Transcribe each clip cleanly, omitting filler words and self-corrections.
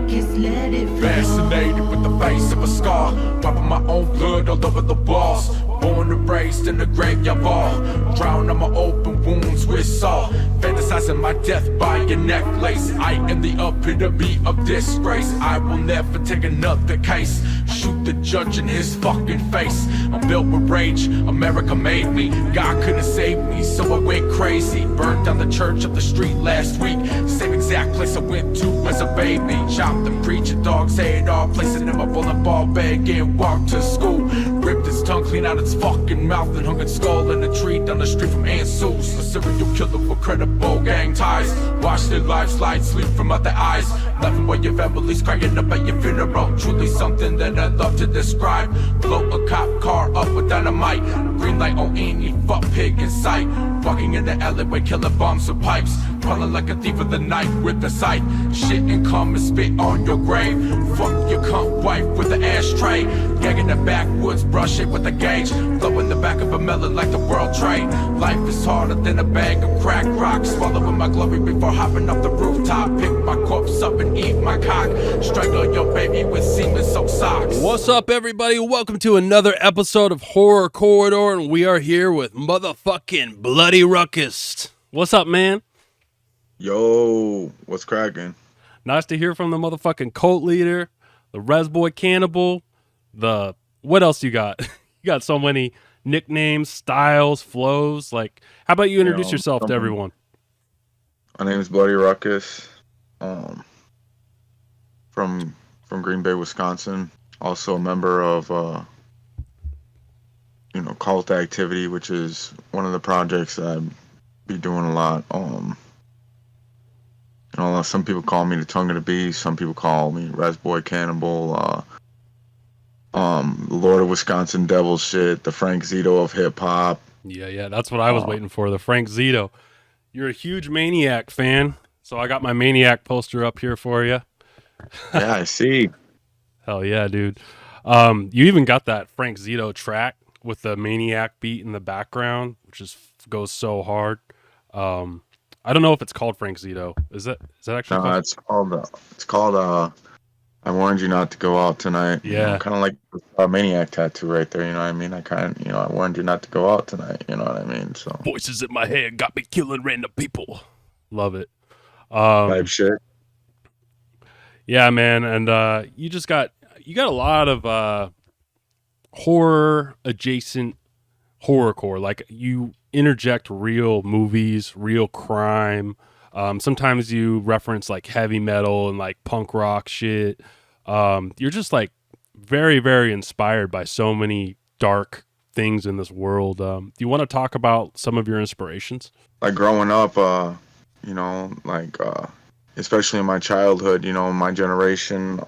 Ruckus, let it flow. Fascinated with the face of a scar, wiping my own blood all over the walls. Born and raised in the graveyard ball, drown on my open wounds with salt. Fantasizing my death by a necklace. I am the epitome of disgrace. I will never take another case. Shoot the judge in his fucking face. I'm built with rage, America made me. God couldn't save me, so I went crazy. Burned down the church up the street last week. Same exact place I went to as a baby. Chopped the preacher dog's head off, placed it in my bowling ball bag and walked to school. Ripped his tongue clean out its fucking mouth and hung its skull in a tree down the street from Aunt Sue's. A serial killer with credible gang ties. Watch their lives slide, sleep from out their eyes. Laughing while your family's crying up at your funeral. Truly something that I'd love to describe. Blow a cop car up with dynamite. Green light on any fuck pig in sight. Walking in the alleyway, killing bombs with pipes. Crawling like a thief of the night with the sight. Shit and come and spit on your grave. Fuck your cunt wife with the ashtray. Gagging the backwoods, brush it with a gauge. Blow in the back of a melon like the World Trade. Life is harder than a bag of crack rocks. Swallowing my glory before hopping off the rooftop. Pick my corpse up and eat my cock. Strangle your baby with semen-soaked socks. What's up, everybody? Welcome to another episode of Horror Corridor, and we are here with motherfucking Bloody Ruckus. What's up, man? Yo, what's cracking? Nice to hear from the motherfucking cult leader, the Res Boy Cannibal, what else you got? You got so many nicknames, styles, flows. Like, how about you introduce yourself to everyone? My name is Bloody Ruckus. From Green Bay, Wisconsin. Also a member of Cult Activity, which is one of the projects that I'd be doing a lot. Some people call me the Tongue of the Beast. Some people call me Res Boy Cannibal. Lord of Wisconsin Devil shit. The Frank Zito of hip hop. Yeah, that's what I was waiting for. The Frank Zito. You're a huge Maniac fan, so I got my Maniac poster up here for you. Yeah, I see. Hell yeah, dude. You even got that Frank Zito track with the Maniac beat in the background, which goes so hard. I don't know if it's called Frank Zito. Is that actually? No, it's called I Warned You Not to Go Out Tonight. Yeah. Kind of like a Maniac tattoo right there, you know what I mean? I warned you not to go out tonight, you know what I mean? So voices in my head got me killing random people. Love it. Type shit. Yeah, man, and you got a lot of horror adjacent horrorcore. Like, you interject real movies, real crime. Sometimes you reference like heavy metal and like punk rock shit. You're just like very, very inspired by so many dark things in this world. Do you want to talk about some of your inspirations? Like growing up, especially in my childhood, my generation,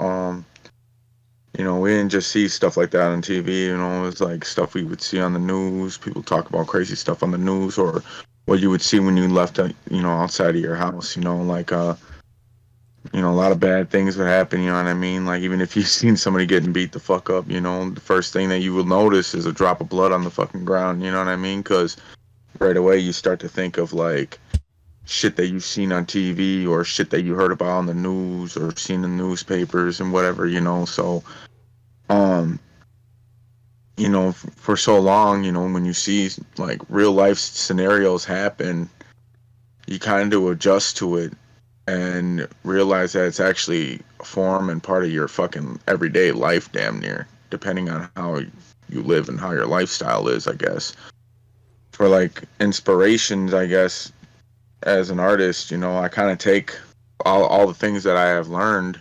we didn't just see stuff like that on TV, it was like stuff we would see on the news. People talk about crazy stuff on the news, or what you would see when you left, outside of your house, a lot of bad things would happen, you know what I mean? Like, even if you've seen somebody getting beat the fuck up, the first thing that you will notice is a drop of blood on the fucking ground, you know what I mean? Because right away you start to think of, like, shit that you've seen on TV or shit that you heard about on the news or seen in newspapers and whatever, so for so long, when you see like real life scenarios happen, you kind of adjust to it and realize that it's actually a form and part of your fucking everyday life, damn near, depending on how you live and how your lifestyle is, I guess. For like inspirations, I guess, as an artist, I kind of take all the things that I have learned,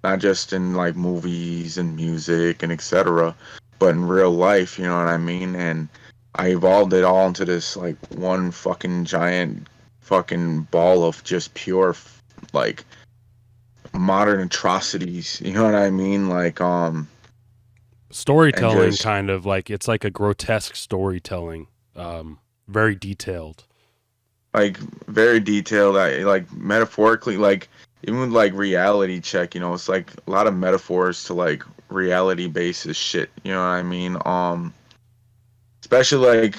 not just in like movies and music and etc., but in real life, you know what I mean? And I evolved it all into this like one fucking giant fucking ball of just pure like modern atrocities, you know what I mean? Like storytelling, kind of like, it's like a grotesque storytelling, very detailed. Like very detailed, like metaphorically, like even with like reality check, it's like a lot of metaphors to like reality basis shit, you know what I mean? Especially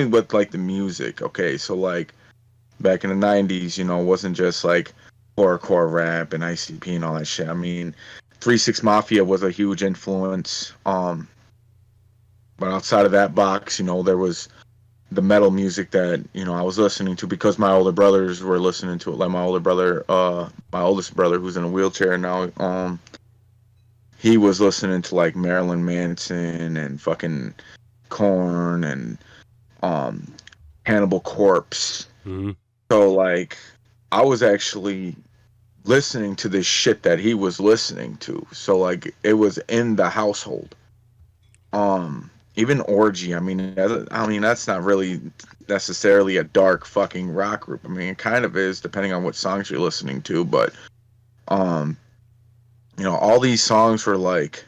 with like the music. Okay, so like back in the 90s, it wasn't just like horrorcore rap and ICP and all that shit. I mean, 3 6 Mafia was a huge influence. But outside of that box, there was the metal music that I was listening to because my older brothers were listening to it. Like my older brother, my oldest brother, who's in a wheelchair now, he was listening to like Marilyn Manson and fucking Korn and Cannibal Corpse. Mm-hmm. So like, I was actually listening to this shit that he was listening to. So like, it was in the household. Even Orgy, I mean, that's not really necessarily a dark fucking rock group. I mean, it kind of is, depending on what songs you're listening to. But, all these songs were like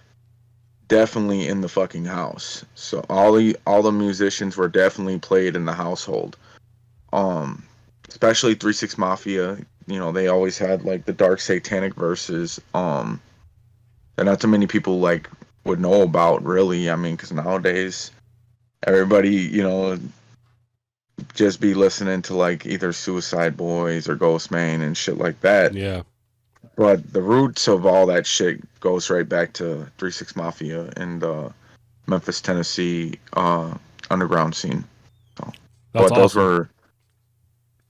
definitely in the fucking house. So all the musicians were definitely played in the household. Especially 3 6 Mafia. They always had like the dark satanic verses. That not too many people like would know about, really. I mean, because nowadays everybody just be listening to like either Suicide Boys or Ghostman and shit like that. Yeah, but the roots of all that shit goes right back to 3 6 Mafia and Memphis, Tennessee underground scene. So, that's but awesome.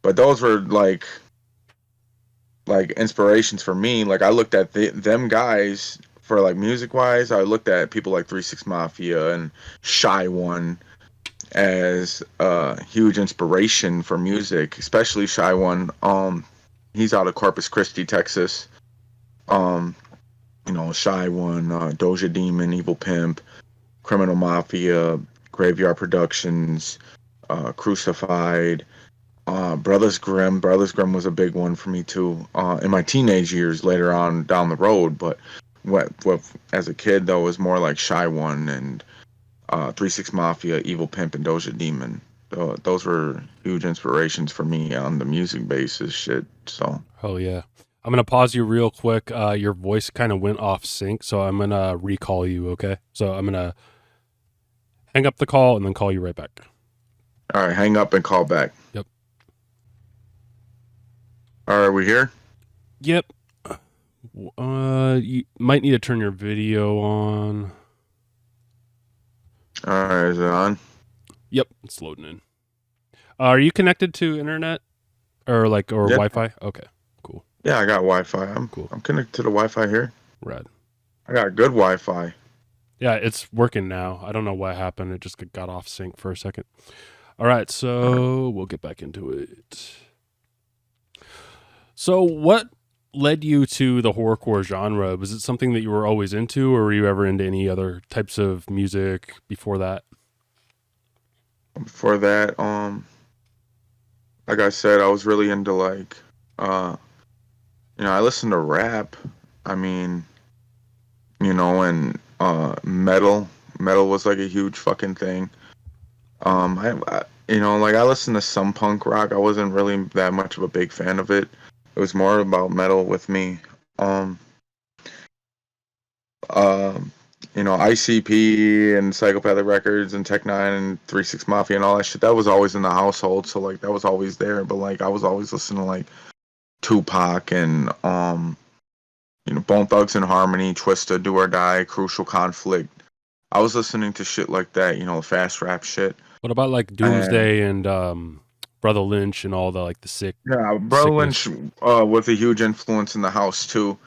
those were like inspirations for me. Like I looked at them guys for like music wise. I looked at people like 3 6 Mafia and Shy One as a huge inspiration for music, especially Shy One. He's out of Corpus Christi, Texas. Shy One, Doja Demon, Evil Pimp, Criminal Mafia, Graveyard Productions, Crucified, Brothers Grimm. Brothers Grimm was a big one for me too. In my teenage years, later on down the road, but what as a kid though was more like Shy One and 3 6 Mafia, Evil Pimp, and Doja Demon. Those were huge inspirations for me on the music basis shit. So. Oh yeah. I'm gonna pause you real quick. Your voice kind of went off sync, so I'm gonna recall you. Okay. So I'm gonna hang up the call and then call you right back. All right, hang up and call back. Yep. All right, we here? Yep. You might need to turn your video on. All right, is it on? Yep, it's loading in. Are you connected to internet or Yep. Wi-Fi? Okay, cool. Yeah, I got Wi-Fi. I'm connected to the Wi-Fi here. Rad. I got good Wi-Fi. Yeah, it's working now. I don't know what happened. It just got off sync for a second. All right, so we'll get back into it. So what led you to the horrorcore genre? Was it something that you were always into, or were you ever into any other types of music before that? Before that, like I said, I was really into like, I listened to rap. I mean, and metal. Metal was like a huge fucking thing. I listened to some punk rock. I wasn't really that much of a big fan of it. It was more about metal with me. ICP and Psychopathic Records and Tech Nine and 3 6 Mafia and all that shit. That was always in the household, so like that was always there. But like I was always listening to like Tupac and Bone Thugs and Harmony, Twista, Do or Die, Crucial Conflict. I was listening to shit like that, fast rap shit. What about like Doomsday and Brother Lynch and all the like the sick? Yeah, Brother Lynch was a huge influence in the house too.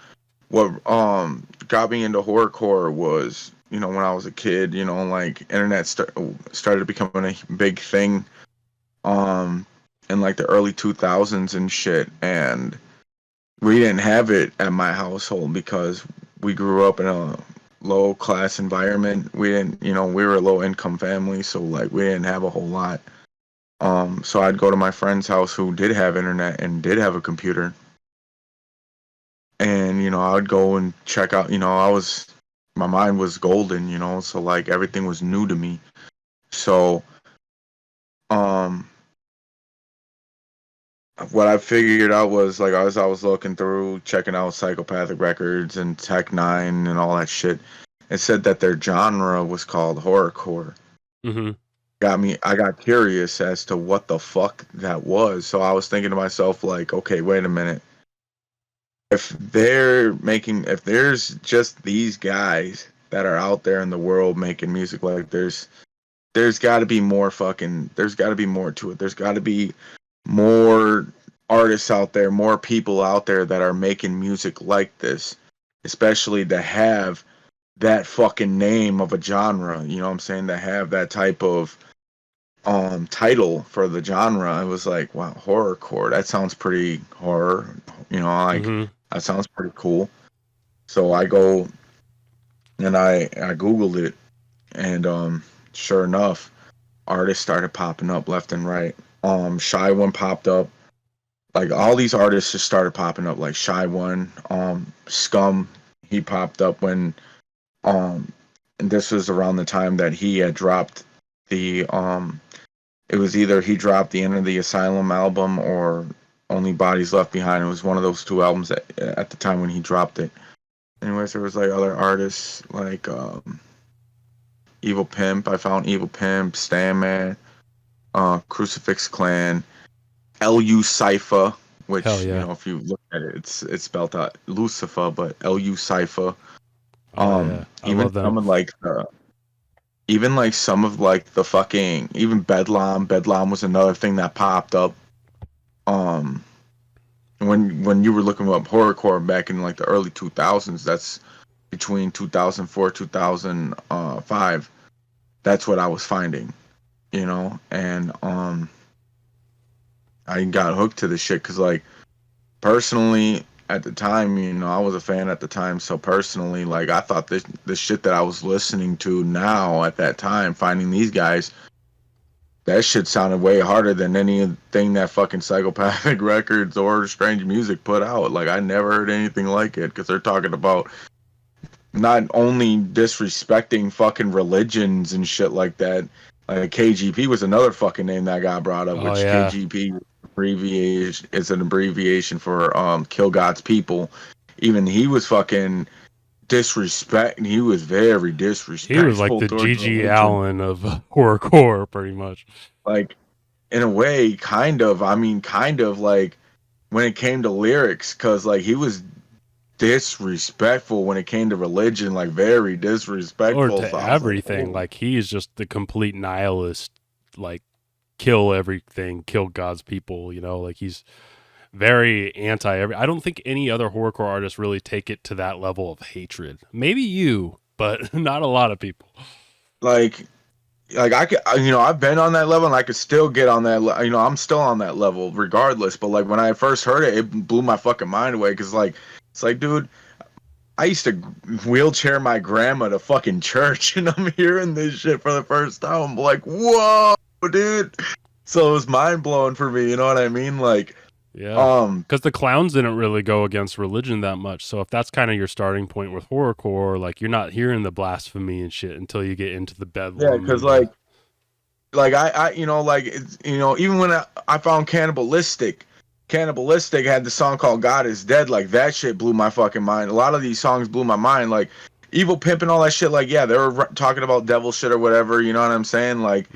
What got me into horrorcore was when I was a kid, like internet started becoming a big thing in like the early 2000s and shit, and we didn't have it at my household because we grew up in a low class environment. We didn't, we were a low income family, so like we didn't have a whole lot. So I'd go to my friend's house who did have internet and did have a computer. And, I would go and check out, my mind was golden, so like everything was new to me. So, what I figured out was like as I was looking through, checking out Psychopathic Records and Tech Nine and all that shit, it said that their genre was called horrorcore. Mm-hmm. I got curious as to what the fuck that was. So I was thinking to myself, like, okay, wait a minute. if there's just these guys that are out there in the world making music, like there's got to be more there's got to be more to it. There's got to be more artists out there, more people out there that are making music like this, especially to have that fucking name of a genre, you know what I'm saying, to have that type of title for the genre. I was like, wow, horrorcore, that sounds pretty horror, you know, like that sounds pretty cool. So I go and I googled it, and sure enough, artists started popping up left and right. Shy One popped up. Like all these artists just started popping up. Like Shy One, Scum, he popped up when, and this was around the time that he had dropped the, it was either he dropped the End of the Asylum album or Only Bodies Left Behind. It was one of those two albums at the time when he dropped it. Anyways, there was like other artists like Evil Pimp. I found Evil Pimp, Stanman, Crucifix Clan, LU Cypher, which you know, if you look at it, it's spelled out Lucifer, but LU Cypher. Even some of like the fucking even Bedlam. Bedlam was another thing that popped up. When you were looking up horrorcore back in like the early 2000s, that's between 2004 2005. That's what I was finding, you know, and I got hooked to this shit because, like, personally at the time, you know, I was a fan at the time, so personally, like, I thought this shit that I was listening to now at that time, finding these guys, that shit sounded way harder than anything that fucking Psychopathic Records or Strange Music put out. Like, I never heard anything like it because they're talking about not only disrespecting fucking religions and shit like that. Like KGP was another fucking name that got brought up, which KGP is an abbreviation for Kill God's People. Even he was fucking disrespect. He was very disrespectful. He was like the G.G. Allen of horrorcore, pretty much. Like, in a way, kind of. I mean, kind of like when it came to lyrics, because like he was disrespectful when it came to religion, like very disrespectful. Or to everything. Like he's just the complete nihilist, like kill everything, kill God's people, you know, like he's very I don't think any other horrorcore artists really take it to that level of hatred. Maybe you, but not a lot of people. Like I could, you know, I've been on that level and I could still get on that, you know, I'm still on that level regardless. But like when I first heard it, it blew my fucking mind away. Cause like, it's like, dude, I used to wheelchair my grandma to fucking church and I'm hearing this shit for the first time. I'm like, whoa, dude. So it was mind blowing for me. You know what I mean? Like, yeah, because the clowns didn't really go against religion that much. So if that's kind of your starting point with horrorcore, like you're not hearing the blasphemy and shit until you get into the bedlam. Yeah, because like I, you know, like it's, you know, even when I found Cannibalistic had the song called God Is Dead. Like that shit blew my fucking mind. A lot of these songs blew my mind. Like Evil Pimp and all that shit. Like, yeah, they were talking about devil shit or whatever. You know what I'm saying? Like,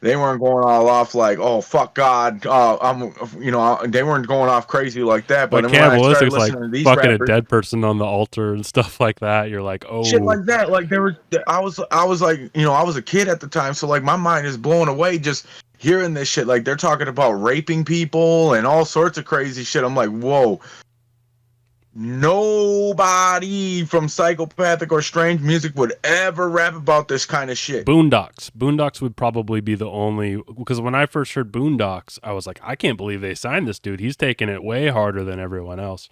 they weren't going all off like, oh fuck God. You know, they weren't going off crazy like that. But Cannibalistic's like fucking rappers, a dead person on the altar and stuff like that. You're like, oh, shit like that. Like I was like, you know, I was a kid at the time, so like my mind is blown away just hearing this shit. Like they're talking about raping people and all sorts of crazy shit. I'm like, whoa. Nobody from Psychopathic or Strange Music would ever rap about this kind of shit. Boondocks would probably be the only, because when I first heard Boondocks, I was like, I can't believe they signed this dude. He's taking it way harder than everyone else.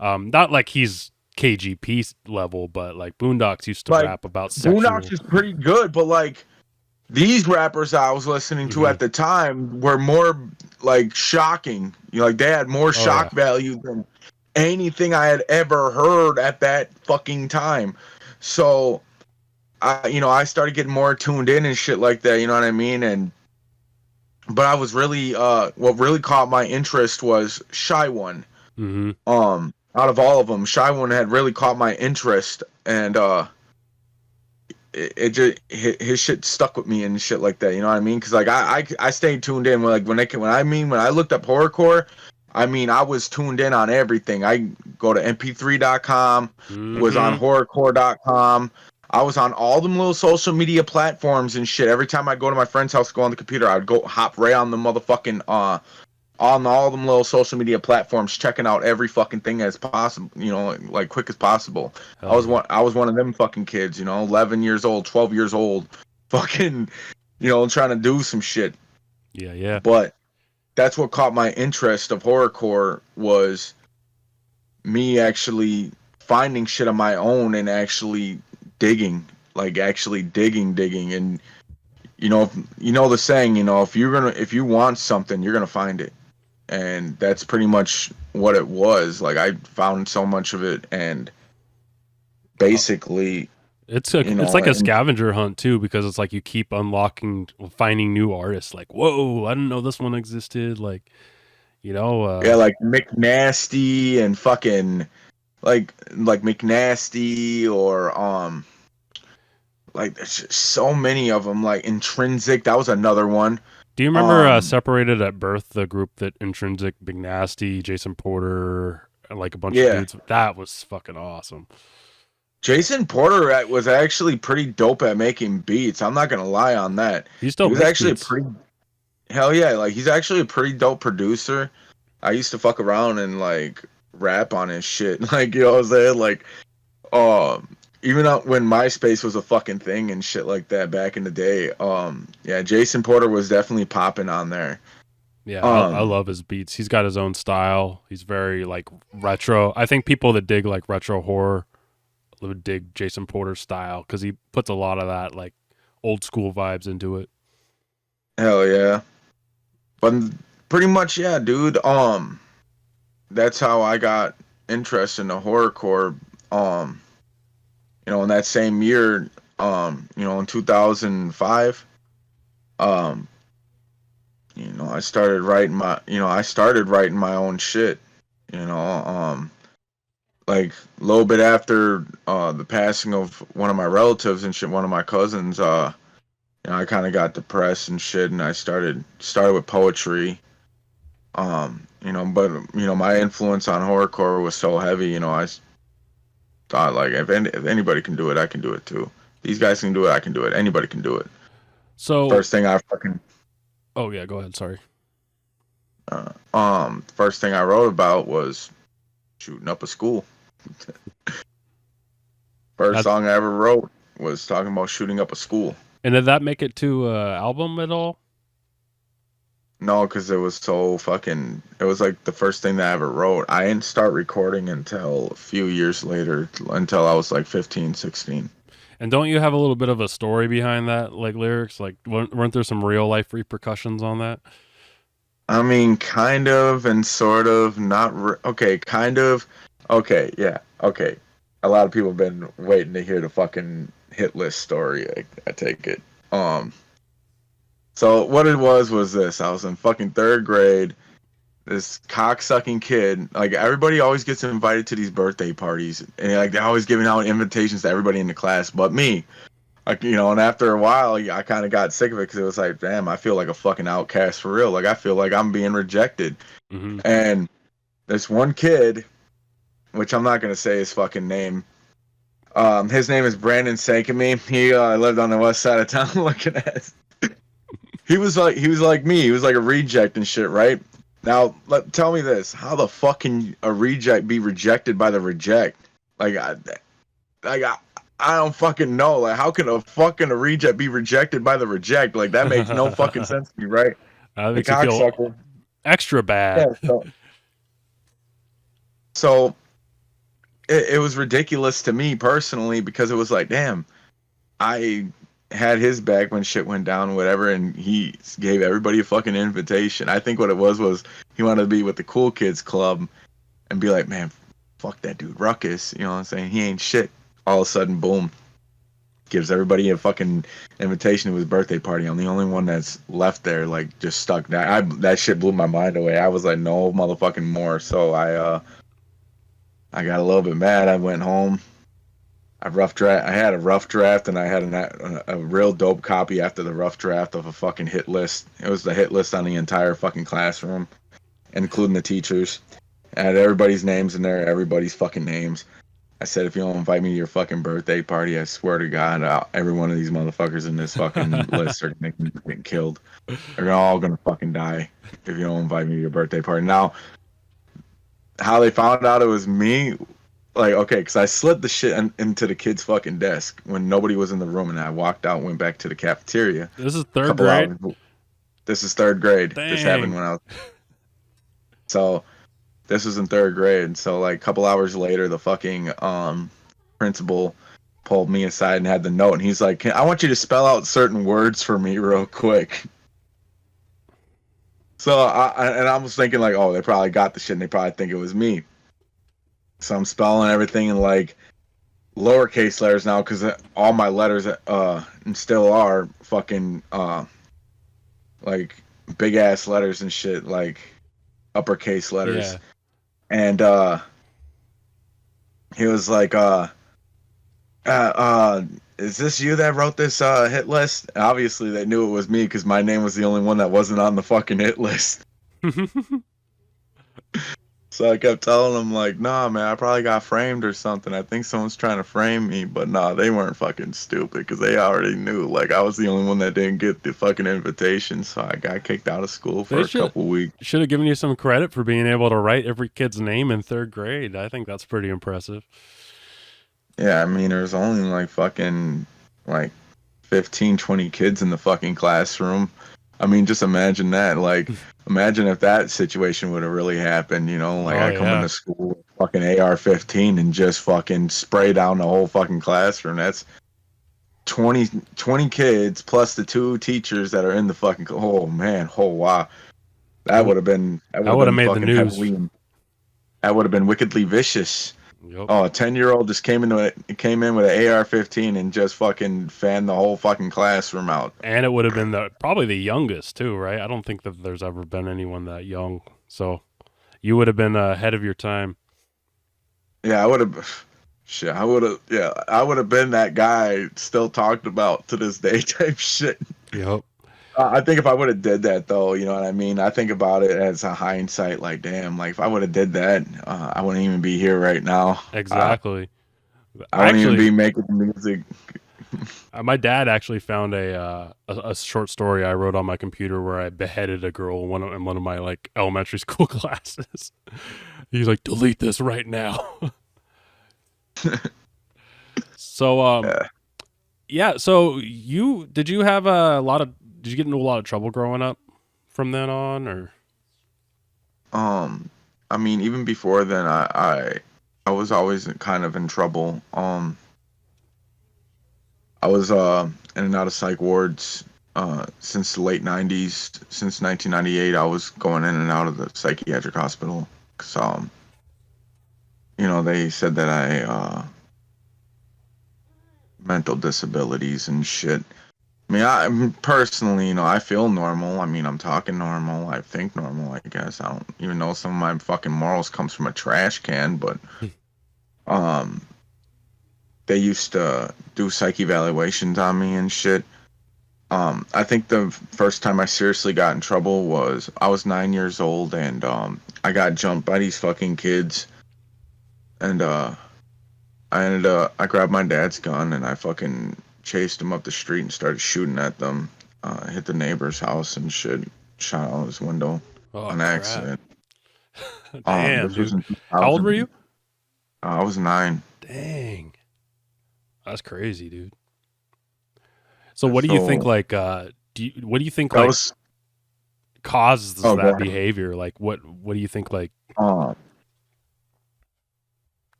Not like he's KGP level, but like Boondocks used to rap about sexual. Boondocks is pretty good, but like these rappers I was listening to at the time were more like shocking. You know, like they had more shock value than anything I had ever heard at that fucking time. So I started getting more tuned in and shit like that, you know what I mean? But I was really what really caught my interest was Shy One. Out of all of them, Shy One had really caught my interest, and it just his shit stuck with me and shit like that, you know what I mean? Because like I stayed tuned in when I looked up horrorcore, I mean, I was tuned in on everything. I go to mp3.com, was on Mm-hmm. horrorcore.com. I was on all them little social media platforms and shit. Every time I go to my friend's house, go on the computer, I'd go hop right on the motherfucking on all them little social media platforms, checking out every fucking thing as possible, like quick as possible. Hell yeah. I was one of them fucking kids, 11 years old, 12 years old, fucking, trying to do some shit. Yeah, yeah. But that's what caught my interest of horrorcore was me actually finding shit on my own and actually digging, like actually digging, and the saying, if you want something, you're gonna find it, and that's pretty much what it was. Like I found so much of it, and basically, It's like a scavenger hunt too, because it's like you keep finding new artists. Like, whoa, I didn't know this one existed. Like, yeah, like McNasty and fucking like McNasty or like there's just so many of them. Like Intrinsic, that was another one. do you remember Separated at Birth, the group that Intrinsic, Big Nasty, Jason Porter, and like a bunch of Yeah, dudes? That was fucking awesome. Jason Porter was actually pretty dope at making beats. I'm not gonna lie on that. He still He was makes actually beats. hell yeah, like he's actually a pretty dope producer. I used to fuck around and like rap on his shit. Like, you know what I'm saying? Like, even when MySpace was a fucking thing and shit like that back in the day. Yeah, Jason Porter was definitely popping on there. Yeah, I Um, love his beats. He's got his own style. He's very like retro. I think people that dig like retro horror would dig Jason Porter's style because he puts a lot of that like old school vibes into it. Hell yeah. But pretty much, yeah, dude. That's how I got interested in the horrorcore. In that same year, in 2005, um, I started writing my own shit. You know, like a little bit after the passing of one of my relatives and shit, one of my cousins, I kind of got depressed and shit, and I started with poetry. But my influence on horrorcore was so heavy. I thought like if anybody can do it, I can do it too. These guys can do it, I can do it. Anybody can do it. So, First thing I fucking oh yeah, go ahead. Sorry. first thing I wrote about was shooting up a school. First That, song I ever wrote was talking about shooting up a school. and did that make it to album at all? No, because it was it was like the first thing that I ever wrote. I didn't start recording until a few years later, until I was like 15, 16. And don't you have a little bit of a story behind that, like lyrics? Like, weren't there some real life repercussions on that? I mean, kind of and sort of, okay, kind of. Okay, yeah, okay. A lot of people have been waiting to hear the fucking hit list story, I take it. So what it was this. I was in fucking third grade. This cocksucking kid, like everybody always gets invited to these birthday parties, and like they're always giving out invitations to everybody in the class, but me. Like, and after a while, I kind of got sick of it because it was like, damn, I feel like a fucking outcast for real. Like I feel like I'm being rejected. Mm-hmm. And this one kid, which I'm not gonna say his fucking name. His name is Brandon Sankamy. He lived on the west side of town looking at. He was like me. He was like a reject and shit, right? Now, tell me this: how the fuck can a reject be rejected by the reject? Like, I don't fucking know. Like, how can a reject be rejected by the reject? Like, that makes no fucking sense to me, right? That The makes you feel cocksucker. extra bad. Yeah. So it was ridiculous to me personally because it was like, damn, I had his back when shit went down, whatever, and he gave everybody a fucking invitation. I think what it was he wanted to be with the cool kids club and be like, man, fuck that dude, Ruckus. You know what I'm saying? He ain't shit. All of a sudden, boom, gives everybody a fucking invitation to his birthday party. I'm the only one that's left there, like, just stuck. That shit blew my mind away. I was like, no motherfucking more. So I got a little bit mad. I went home. I had a rough draft, and I had a real dope copy after the rough draft of a fucking hit list. It was the hit list on the entire fucking classroom. including the teachers. I had everybody's names in there, everybody's fucking names. I said, if you don't invite me to your fucking birthday party, I swear to God, every one of these motherfuckers in this fucking list are gonna get killed. They're all gonna fucking die if you don't invite me to your birthday party. Now, how they found out it was me, like, okay, because I slid the shit into the kid's fucking desk when nobody was in the room, and I walked out and went back to the cafeteria. This is third grade? This is third grade. Dang. This happened when I was... So... This was in third grade, so like a couple hours later, the fucking principal pulled me aside and had the note, and he's like, I want you to spell out certain words for me real quick. So I was thinking like, oh, they probably got the shit, and they probably think it was me. So I'm spelling everything in like lowercase letters now, because all my letters and still are fucking like big ass letters and shit, like uppercase letters. Yeah. And he was like, is this you that wrote this hit list? And obviously they knew it was me because my name was the only one that wasn't on the fucking hit list. So I kept telling him like, nah, man, I probably got framed or something. I think someone's trying to frame me. But nah, they weren't fucking stupid because they already knew. Like, I was the only one that didn't get the fucking invitation. So I got kicked out of school for a couple weeks. Should have given you some credit for being able to write every kid's name in third grade. I think that's pretty impressive. Yeah, I mean, there's only like fucking like 15, 20 kids in the fucking classroom. I mean, just imagine that. Like, imagine if that situation would have really happened, you know? Like, I come into school with fucking AR-15 and just fucking spray down the whole fucking classroom. That's 20 kids plus the 2 teachers that are in the fucking... Oh, man. Oh, wow. That would have been... That would have made the news. That would have been wickedly vicious. Yep. Oh, a 10-year-old just came in with an AR-15 and just fucking fanned the whole fucking classroom out. And it would have been probably the youngest too, right? I don't think that there's ever been anyone that young. So you would have been ahead of your time. Yeah, I would have. Shit, I would have. Yeah, I would have been that guy still talked about to this day type shit. Yep. I think if I would have did that though, you know what I mean? I think about it as a hindsight, like, damn, like if I would have did that, I wouldn't even be here right now. Exactly. I wouldn't even be making music. My dad actually found a short story I wrote on my computer where I beheaded a girl in one of my like elementary school classes. He's like, delete this right now. So yeah. So did you have did you get into a lot of trouble growing up from then on, or? I mean, even before then, I was always kind of in trouble. I was in and out of psych wards since the late 90s. Since 1998, I was going in and out of the psychiatric hospital. Cause, you know, they said that I mental disabilities and shit. I mean, I personally, you know, I feel normal. I mean, I'm talking normal. I think normal, I guess. I don't even know some of my fucking morals comes from a trash can, but they used to do psych evaluations on me and shit. I think the first time I seriously got in trouble was I was 9 years old and I got jumped by these fucking kids. And I grabbed my dad's gun and I fucking chased him up the street and started shooting at them. Hit the neighbor's house and shit. Shot out his window on accident. Damn, dude. How old were you? I was 9. Dang. That's crazy, dude. So what do you think, like, what do you think, like, causes that behavior? Like, what do you think, like,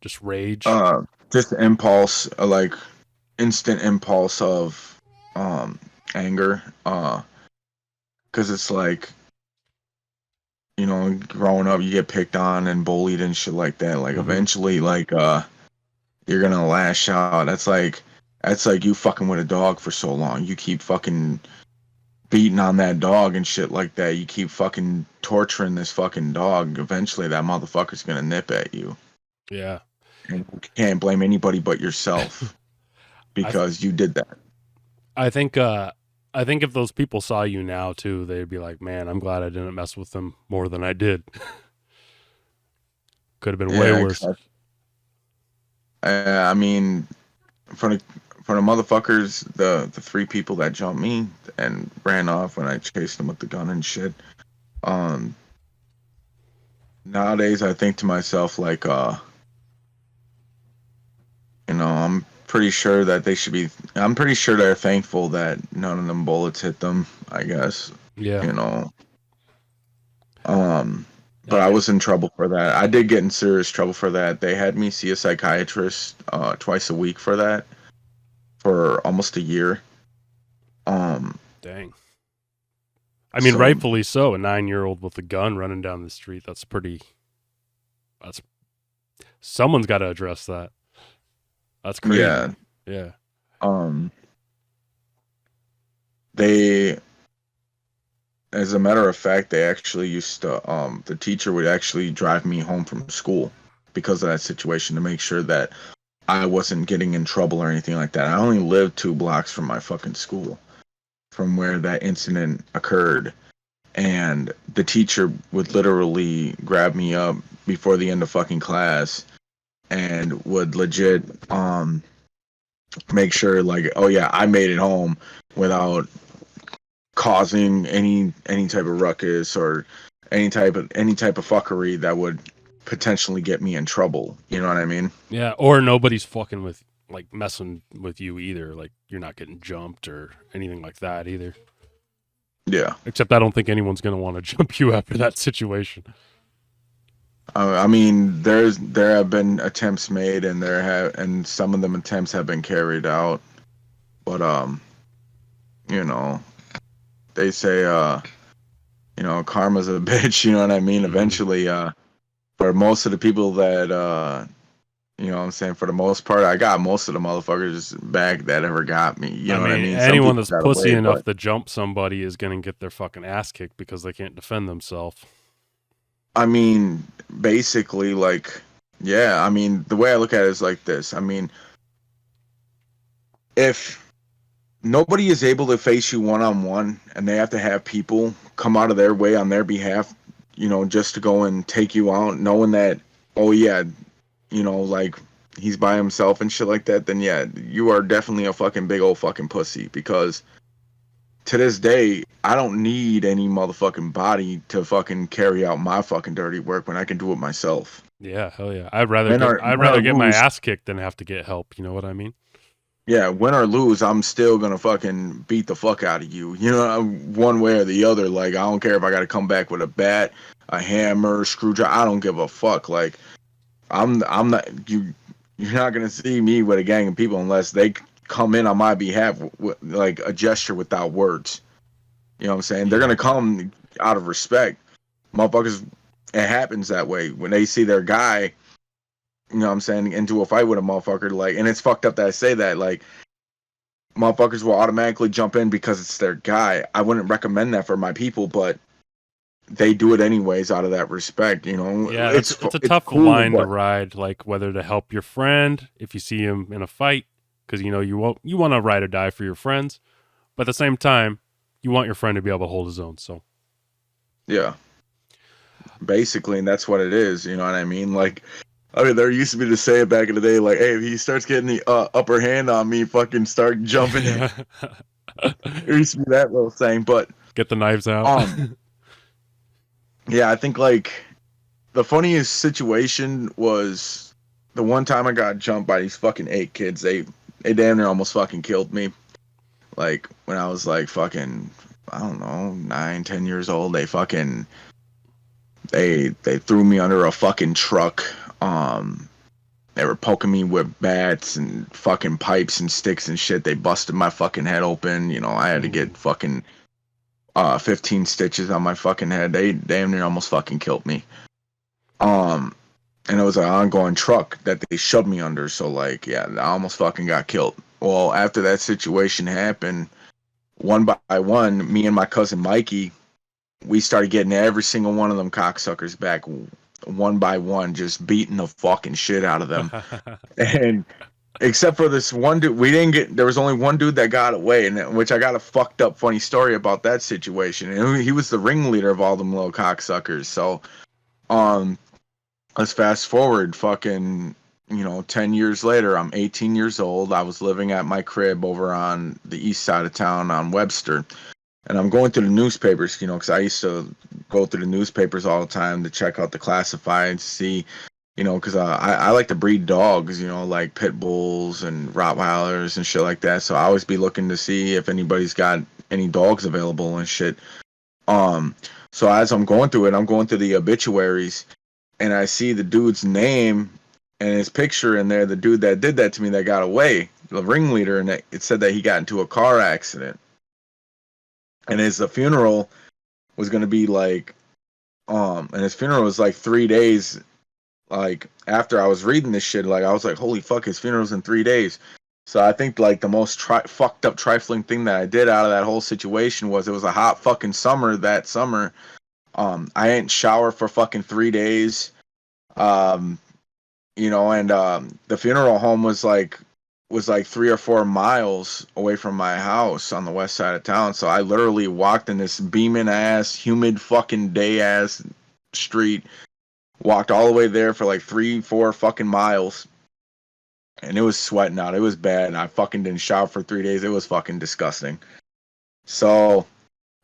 just rage? Just impulse, like, instant impulse of anger, because it's like, you know, growing up you get picked on and bullied and shit like that, like eventually like you're gonna lash out. That's like you fucking with a dog for so long, you keep fucking beating on that dog and shit like that, you keep fucking torturing this fucking dog, eventually that motherfucker's gonna nip at you. Yeah. And you can't blame anybody but yourself because you did that. I think I think if those people saw you now too, they'd be like, "Man, I'm glad I didn't mess with them more than I did. Could have been way worse." Exactly. I mean, for the motherfuckers, the three people that jumped me and ran off when I chased them with the gun and shit. Nowadays I think to myself like, I'm pretty sure that they should be. I'm pretty sure they're thankful that none of them bullets hit them. I guess. Yeah. You know. But I was in trouble for that. I did get in serious trouble for that. They had me see a psychiatrist twice a week for that, for almost a year. Dang. I mean, rightfully so. A 9-year-old with a gun running down the street. That's someone's got to address that. That's crazy. Yeah. Yeah. They, as a matter of fact, they actually used to, the teacher would actually drive me home from school because of that situation to make sure that I wasn't getting in trouble or anything like that. I only lived 2 blocks from my fucking school, from where that incident occurred. And the teacher would literally grab me up before the end of fucking class and would legit make sure like, oh yeah, I made it home without causing any type of ruckus or any type of fuckery that would potentially get me in trouble. You know what I mean? Yeah, or nobody's fucking with, like, messing with you either. Like, you're not getting jumped or anything like that either. Yeah. Except I don't think anyone's going to want to jump you after that situation. I mean, there have been attempts made, and some of them attempts have been carried out. But they say karma's a bitch. You know what I mean? Eventually, for most of the people that what I'm saying, for the most part, I got most of the motherfuckers back that ever got me. You know what I mean? Anyone that's pussy enough to jump somebody is going to get their fucking ass kicked because they can't defend themselves. I mean, basically, like, yeah, I mean, the way I look at it is like this. I mean, if nobody is able to face you one-on-one and they have to have people come out of their way on their behalf, just to go and take you out, knowing that, oh, yeah, like, he's by himself and shit like that, then, yeah, you are definitely a fucking big old fucking pussy, because to this day, I don't need any motherfucking body to fucking carry out my fucking dirty work when I can do it myself. Yeah, hell yeah. I'd rather get my ass kicked than have to get help. You know what I mean? Yeah, win or lose, I'm still gonna fucking beat the fuck out of you. One way or the other. Like, I don't care if I gotta come back with a bat, a hammer, screwdriver. I don't give a fuck. Like, I'm not you. You're not gonna see me with a gang of people unless they come in on my behalf with like a gesture without words. You know what I'm saying? They're gonna come out of respect. Motherfuckers, it happens that way. When they see their guy, you know what I'm saying, into a fight with a motherfucker, like, and it's fucked up that I say that, like, motherfuckers will automatically jump in because it's their guy. I wouldn't recommend that for my people, but they do it anyways out of that respect, Yeah, it's a tough line to ride, like whether to help your friend if you see him in a fight, because you want to ride or die for your friends, but at the same time, you want your friend to be able to hold his own. So, yeah, basically, and that's what it is. You know what I mean? Like, I mean, there used to be to say it back in the day, like, hey, if he starts getting the upper hand on me, fucking start jumping. There used to be that little saying, but get the knives out. Yeah, I think, like, the funniest situation was the one time I got jumped by these fucking 8 kids. They damn near almost fucking killed me. Like, when I was, like, fucking, I don't know, 9, 10 years old, they threw me under a fucking truck. They were poking me with bats and fucking pipes and sticks and shit. They busted my fucking head open. I had to get fucking 15 stitches on my fucking head. They damn near almost fucking killed me. And it was an ongoing truck that they shoved me under. So, like, yeah, I almost fucking got killed. Well, after that situation happened, one by one, me and my cousin Mikey, we started getting every single one of them cocksuckers back one by one, just beating the fucking shit out of them. And Except for this one dude, there was only one dude that got away, and which I got a fucked up funny story about that situation. And he was the ringleader of all them little cocksuckers. So, um, let's fast forward, 10 years later. I'm 18 years old. I was living at my crib over on the east side of town on Webster, and I'm going through the newspapers, because I used to go through the newspapers all the time to check out the classifieds, see. Because I like to breed dogs, like pit bulls and Rottweilers and shit like that. So I always be looking to see if anybody's got any dogs available and shit. So as I'm going through it, I'm going through the obituaries, and I see the dude's name and his picture in there. The dude that did that to me, that got away, the ringleader, and it said that he got into a car accident, and his funeral was gonna be like, and his funeral was like 3 days. Like, after I was reading this shit, like, I was like, holy fuck, his funeral's in 3 days. So I think, like, the most fucked up trifling thing that I did out of that whole situation was, it was a hot fucking summer that summer. I didn't shower for fucking 3 days. And the funeral home was like 3 or 4 miles away from my house on the west side of town. So I literally walked in this beaming ass, humid fucking day ass street. Walked all the way there for like 3-4 fucking miles, and it was sweating out. It was bad. I fucking didn't shower for 3 days. It was fucking disgusting. So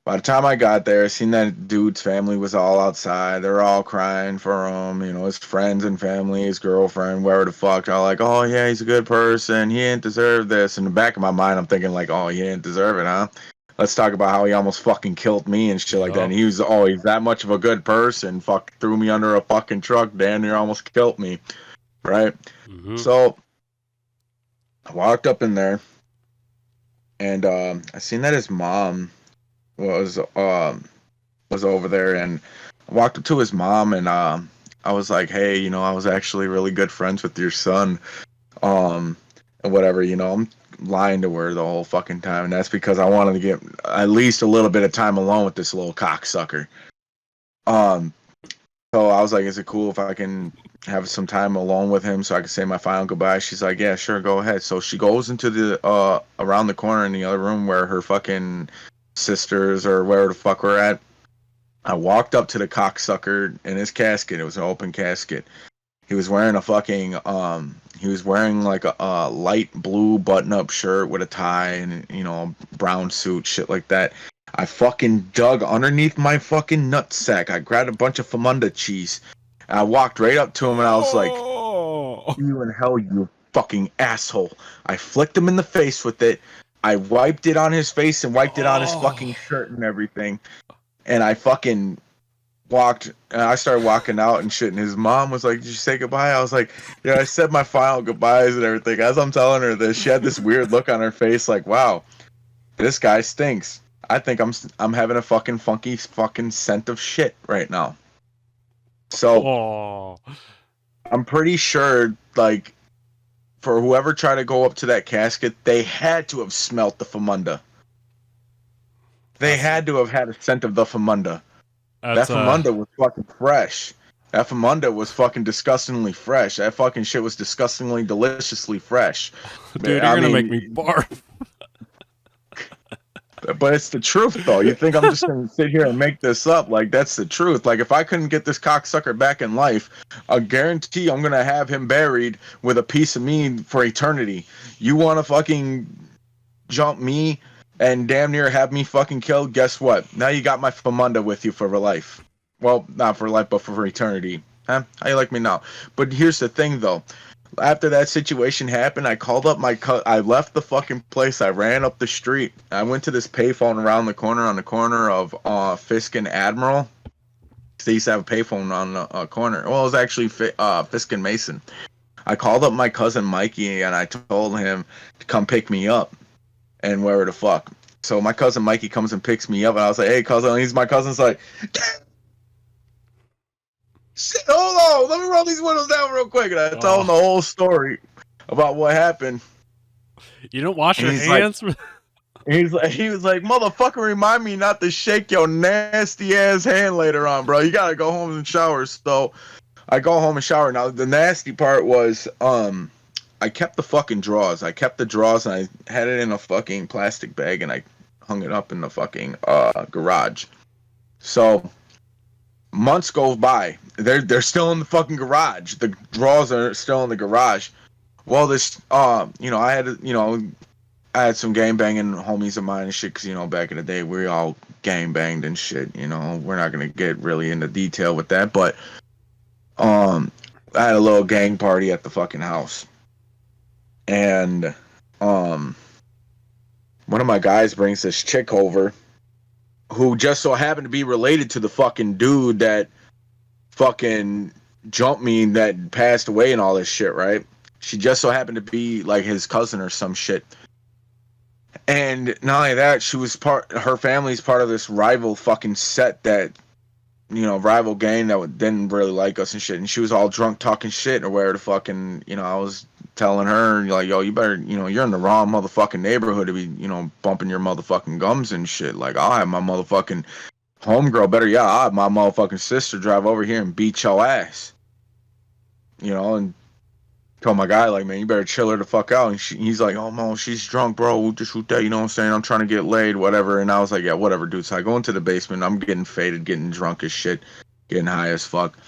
by the time I got there, I seen that dude's family was all outside. They were all crying for him. His friends and family, his girlfriend, wherever the fuck. All like, oh yeah, he's a good person. He didn't deserve this. In the back of my mind, I'm thinking like, oh, he didn't deserve it, huh? Let's talk about how he almost fucking killed me and shit like that. And he's that much of a good person. Fuck, threw me under a fucking truck, damn near almost killed me. Right? Mm-hmm. So I walked up in there, and I seen that his mom was over there, and I walked up to his mom, and I was like, hey, I was actually really good friends with your son. And whatever, I'm lying to her the whole fucking time, and that's because I wanted to get at least a little bit of time alone with this little cocksucker. So I was like, is it cool if I can have some time alone with him so I can say my final goodbye? She's like, yeah, sure, go ahead. So she goes into the around the corner in the other room where her fucking sisters or wherever the fuck we're at. I walked up to the cocksucker in his casket. It was an open casket. He was wearing a fucking he was wearing like a light blue button-up shirt with a tie and a brown suit, shit like that. I fucking dug underneath my fucking nutsack. I grabbed a bunch of Famunda cheese. And I walked right up to him, and I was like, you in hell, you fucking asshole. I flicked him in the face with it. I wiped it on his face and wiped it on his fucking shirt and everything. And I fucking I started walking out and shit, and his mom was like, did you say goodbye? I was like, yeah, I said my final goodbyes and everything. As I'm telling her this, she had this weird look on her face like, wow, this guy stinks. I think I'm having a fucking funky fucking scent of shit right now. So I'm pretty sure, like, for whoever tried to go up to that casket, they had to have smelt the Famunda. They had to have had a scent of the Famunda. That Famunda was fucking fresh. That Famunda was fucking disgustingly fresh. That fucking shit was disgustingly deliciously fresh. Dude, you're gonna make me barf. But it's the truth, though. You think I'm just gonna sit here and make this up? Like, that's the truth. Like, if I couldn't get this cocksucker back in life, I guarantee I'm gonna have him buried with a piece of me for eternity. You wanna fucking jump me and damn near have me fucking killed? Guess what? Now you got my Famunda with you for life. Well, not for life, but for eternity. Huh? How you like me now? But here's the thing, though. After that situation happened, I called up I left the fucking place. I ran up the street. I went to this payphone around the corner on the corner of Fisk and Admiral. They used to have a payphone on the corner. Well, it was actually Fisk and Mason. I called up my cousin Mikey, and I told him to come pick me up. And where the fuck? So my cousin Mikey comes and picks me up, and I was like, hey, cousin. And my cousin's like, shit, hold on, let me roll these windows down real quick. And I told him the whole story about what happened. You don't wash your hands? Like, he was like, motherfucker, remind me not to shake your nasty ass hand later on, bro. You gotta go home and shower. So I go home and shower. Now the nasty part was I kept the fucking drawers. I kept the drawers and I had it in a fucking plastic bag and I hung it up in the fucking garage. So months go by. They're still in the fucking garage. The drawers are still in the garage. Well, this I had some gang banging homies of mine and shit, because, back in the day, we all gang banged and shit, We're not going to get really into detail with that, but I had a little gang party at the fucking house. And one of my guys brings this chick over who just so happened to be related to the fucking dude that fucking jumped me, that passed away and all this shit, right? She just so happened to be like his cousin or some shit. And not only that, her family's part of this rival fucking set that, rival gang that didn't really like us and shit. And she was all drunk talking shit or where the fucking, I was telling her, like, yo, you better, you're in the wrong motherfucking neighborhood to be, bumping your motherfucking gums and shit. Like, I'll have my motherfucking homegirl, I'll have my motherfucking sister drive over here and beat your ass. And told my guy, like, man, you better chill her the fuck out. And he's like, oh, no, she's drunk, bro. We'll just shoot that, you know what I'm saying? I'm trying to get laid, whatever. And I was like, yeah, whatever, dude. So I go into the basement. I'm getting faded, getting drunk as shit, getting high as fuck,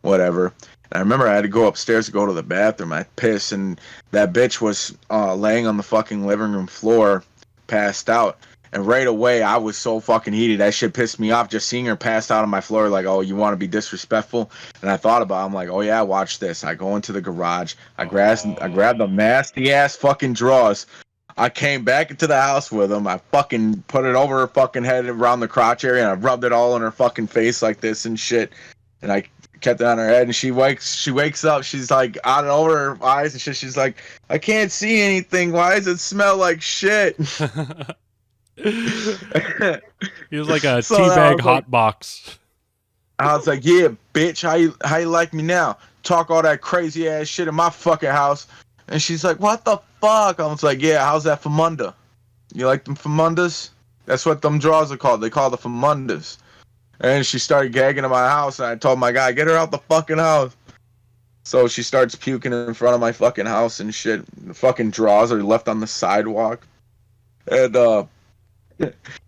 whatever. And I remember I had to go upstairs to go to the bathroom. I pissed, and that bitch was laying on the fucking living room floor, passed out. And right away, I was so fucking heated. That shit pissed me off, just seeing her passed out on my floor, like, oh, you want to be disrespectful? And I thought about it. I'm like, oh, yeah, watch this. I go into the garage. I grabbed the nasty-ass fucking drawers. I came back into the house with them. I fucking put it over her fucking head around the crotch area, and I rubbed it all in her fucking face like this and shit. And I kept it on her head, and she wakes up. She's like, out over her eyes and shit. She's like, I can't see anything. Why does it smell like shit? He was like a teabag hot box. I was like, yeah, bitch, how you like me now? Talk all that crazy ass shit in my fucking house. And she's like, what the fuck? I was like, yeah, how's that famunda? You like them famundas? That's what them drawers are called. They call the famundas. And she started gagging in my house, and I told my guy, get her out the fucking house. So she starts puking in front of my fucking house and shit. The fucking drawers are left on the sidewalk. And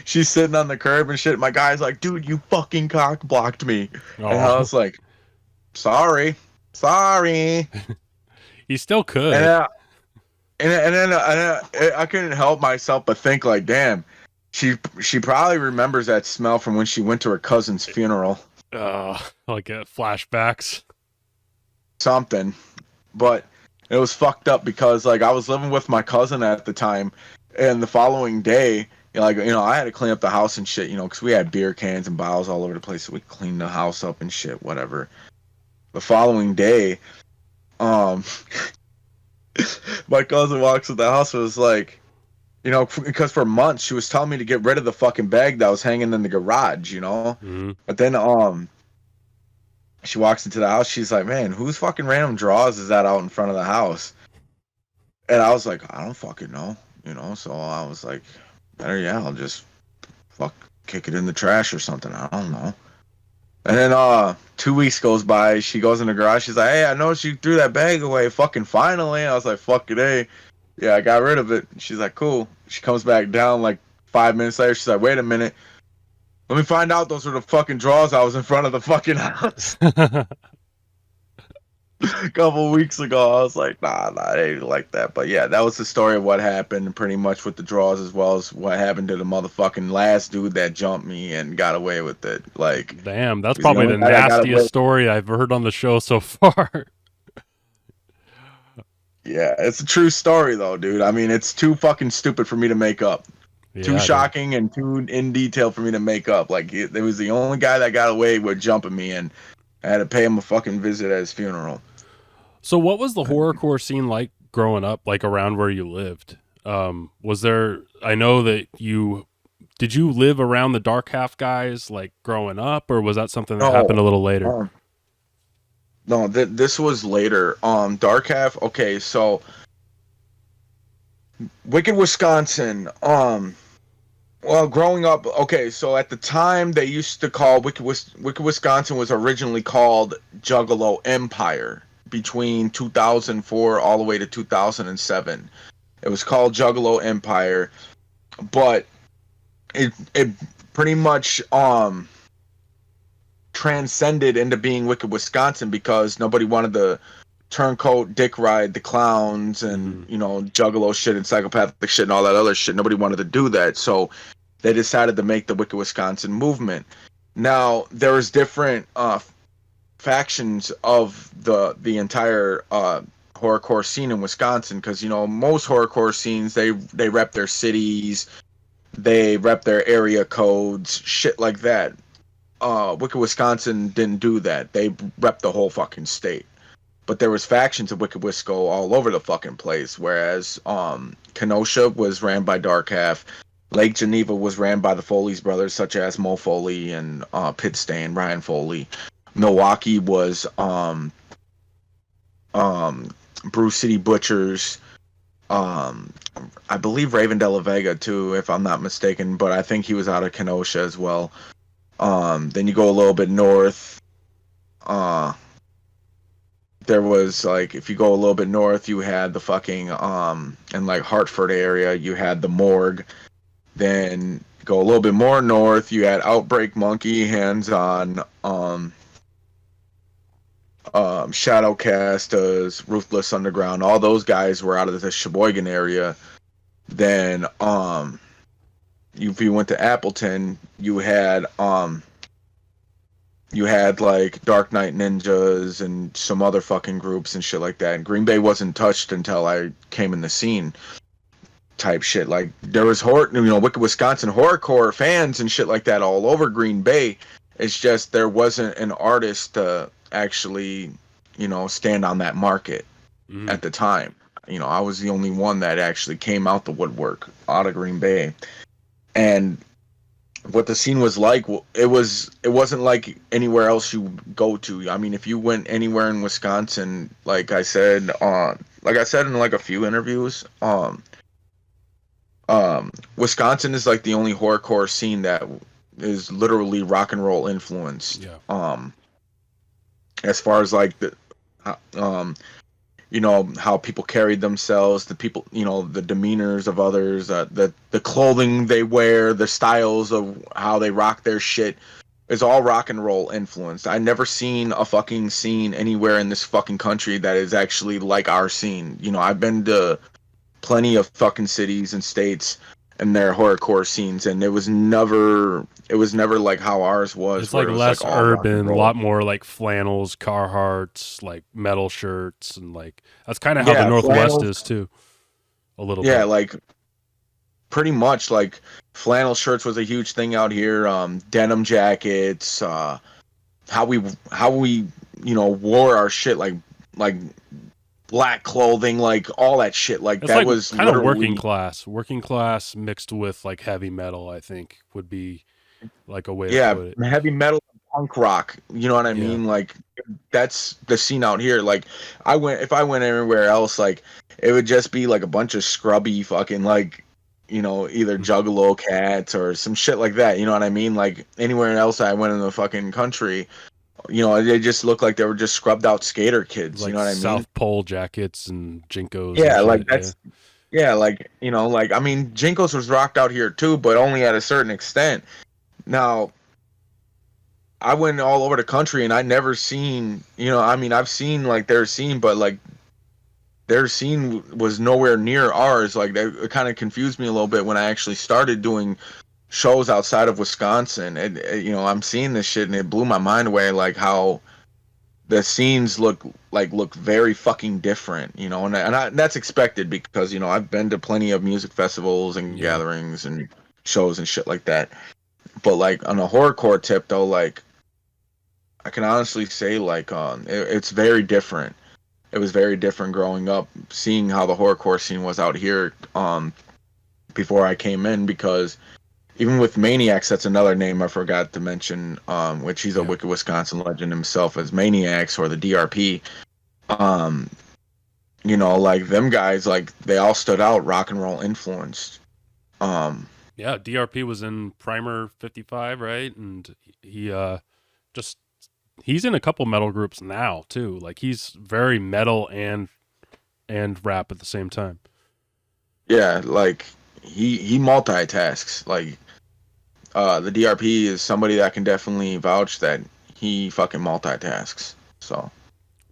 she's sitting on the curb and shit. My guy's like, dude, you fucking cock blocked me. Oh. And I was like, sorry. He still could. And then I couldn't help myself but think, like, damn, she probably remembers that smell from when she went to her cousin's funeral. Like flashbacks. Something. But it was fucked up because, like, I was living with my cousin at the time, and the following day, I had to clean up the house and shit, because we had beer cans and bottles all over the place. So we cleaned the house up and shit, whatever. The following day, my cousin walks in the house and was like, because for months she was telling me to get rid of the fucking bag that was hanging in the garage, Mm-hmm. But then, she walks into the house. She's like, man, whose fucking random drawers is that out in front of the house? And I was like, I don't fucking know, So I was like, I'll just kick it in the trash or something. I don't know. And then 2 weeks goes by. She goes in the garage. She's like, hey, I noticed you threw that bag away. Fucking finally. I was like, fuck it, hey. Yeah, I got rid of it. She's like, cool. She comes back down like 5 minutes later. She's like, wait a minute. Let me find out those were the fucking drawers I was in front of the fucking house. A couple weeks ago, I was like, nah, I ain't like that. But yeah, that was the story of what happened pretty much with the drawers, as well as what happened to the motherfucking last dude that jumped me and got away with it. Like, damn, that's probably the nastiest story I've heard on the show so far. Yeah, it's a true story though, dude. I mean, it's too fucking stupid for me to make up. Yeah, too shocking and too in detail for me to make up. Like, it was the only guy that got away with jumping me, and I had to pay him a fucking visit at his funeral. So what was the horrorcore scene like growing up, like around where you lived? Was there, I know that did you live around the Dark Half guys like growing up, or was that something that happened a little later? No, this was later. Dark Half, okay, so Wicked, Wisconsin, well, growing up, okay, so at the time they used to call Wicked Wisconsin was originally called Juggalo Empire. between 2004 all the way to 2007. It was called Juggalo Empire, but it pretty much transcended into being Wicked Wisconsin because nobody wanted to turncoat dick ride the clowns and juggalo shit and psychopathic shit and all that other shit. Nobody wanted to do that, so they decided to make the Wicked Wisconsin movement. Now there was different factions of the entire horrorcore scene in Wisconsin, because most horrorcore scenes they rep their cities, they rep their area codes, shit like that. Wicked Wisconsin didn't do that. They rep the whole fucking state. But there was factions of Wicked Wisco all over the fucking place, whereas Kenosha was ran by Dark Half. Lake Geneva was ran by the Foley's brothers, such as Mo Foley and Pit Stain, Ryan Foley. Milwaukee was Brew City Butchers. I believe Raven De La Vega too, if I'm not mistaken, but I think he was out of Kenosha as well. Then you go a little bit north. There was if you go a little bit north, you had the fucking in Hartford area, you had the Morgue. Then go a little bit more north, you had Outbreak Monkey, Hands On, Shadowcast, Ruthless Underground. All those guys were out of the Sheboygan area. Then if you went to Appleton, you had Dark Knight Ninjas and some other fucking groups and shit like that. And Green Bay wasn't touched until I came in the scene type shit. There was Wicked Wisconsin horrorcore fans and shit like that all over Green Bay. It's just there wasn't an artist to actually, stand on that market at the time. I was the only one that actually came out the woodwork out of Green Bay. And what the scene was like, it wasn't like anywhere else you go to. I mean, if you went anywhere in Wisconsin, like I said in a few interviews, Wisconsin is the only horrorcore scene that is literally rock and roll influenced. Yeah. As far as how people carried themselves, the people, the demeanors of others, the clothing they wear, the styles of how they rock their shit is all rock and roll influenced. I never seen a fucking scene anywhere in this fucking country that is actually like our scene. I've been to plenty of fucking cities and states and their horrorcore scenes, and it was never like how ours was. It's less urban, a lot more flannels, Carhartts, metal shirts, and that's kind of how the Northwest flannels, is too. A little bit. Yeah, pretty much flannel shirts was a huge thing out here. Denim jackets, how we wore our shit like black clothing, all that shit. That was kind of working class mixed with heavy metal, I think would be a way to put it. Yeah, heavy metal and punk rock, you know what I mean? That's the scene out here. If I went everywhere else, it would just be a bunch of scrubby fucking either Juggalo cats or some shit like that, you know what I mean? Anywhere else I went in the fucking country, they just looked like they were just scrubbed out skater kids, you know what I mean? South Pole jackets and Jinkos. Yeah, that's I mean, Jinkos was rocked out here too, but only at a certain extent. Now, I went all over the country and I never seen, I've seen their scene, but their scene was nowhere near ours. It kind of confused me a little bit when I actually started doing shows outside of Wisconsin. I'm seeing this shit and it blew my mind away, how the scenes look very fucking different, and that's expected because I've been to plenty of music festivals and gatherings and shows and shit like that. But on a horrorcore tip though, I can honestly say it's very different. It was very different growing up, seeing how the horrorcore scene was out here before I came in, because even with Maniacs, that's another name I forgot to mention, which he's a Wicked Wisconsin legend himself as Maniacs or the DRP. Them guys, they all stood out rock and roll influenced. DRP was in Primer 55, right? And he just He's in a couple metal groups now too. Like he's very metal and rap at the same time. Yeah, like he multitasks. Like the DRP is somebody that can definitely vouch that he fucking multitasks. So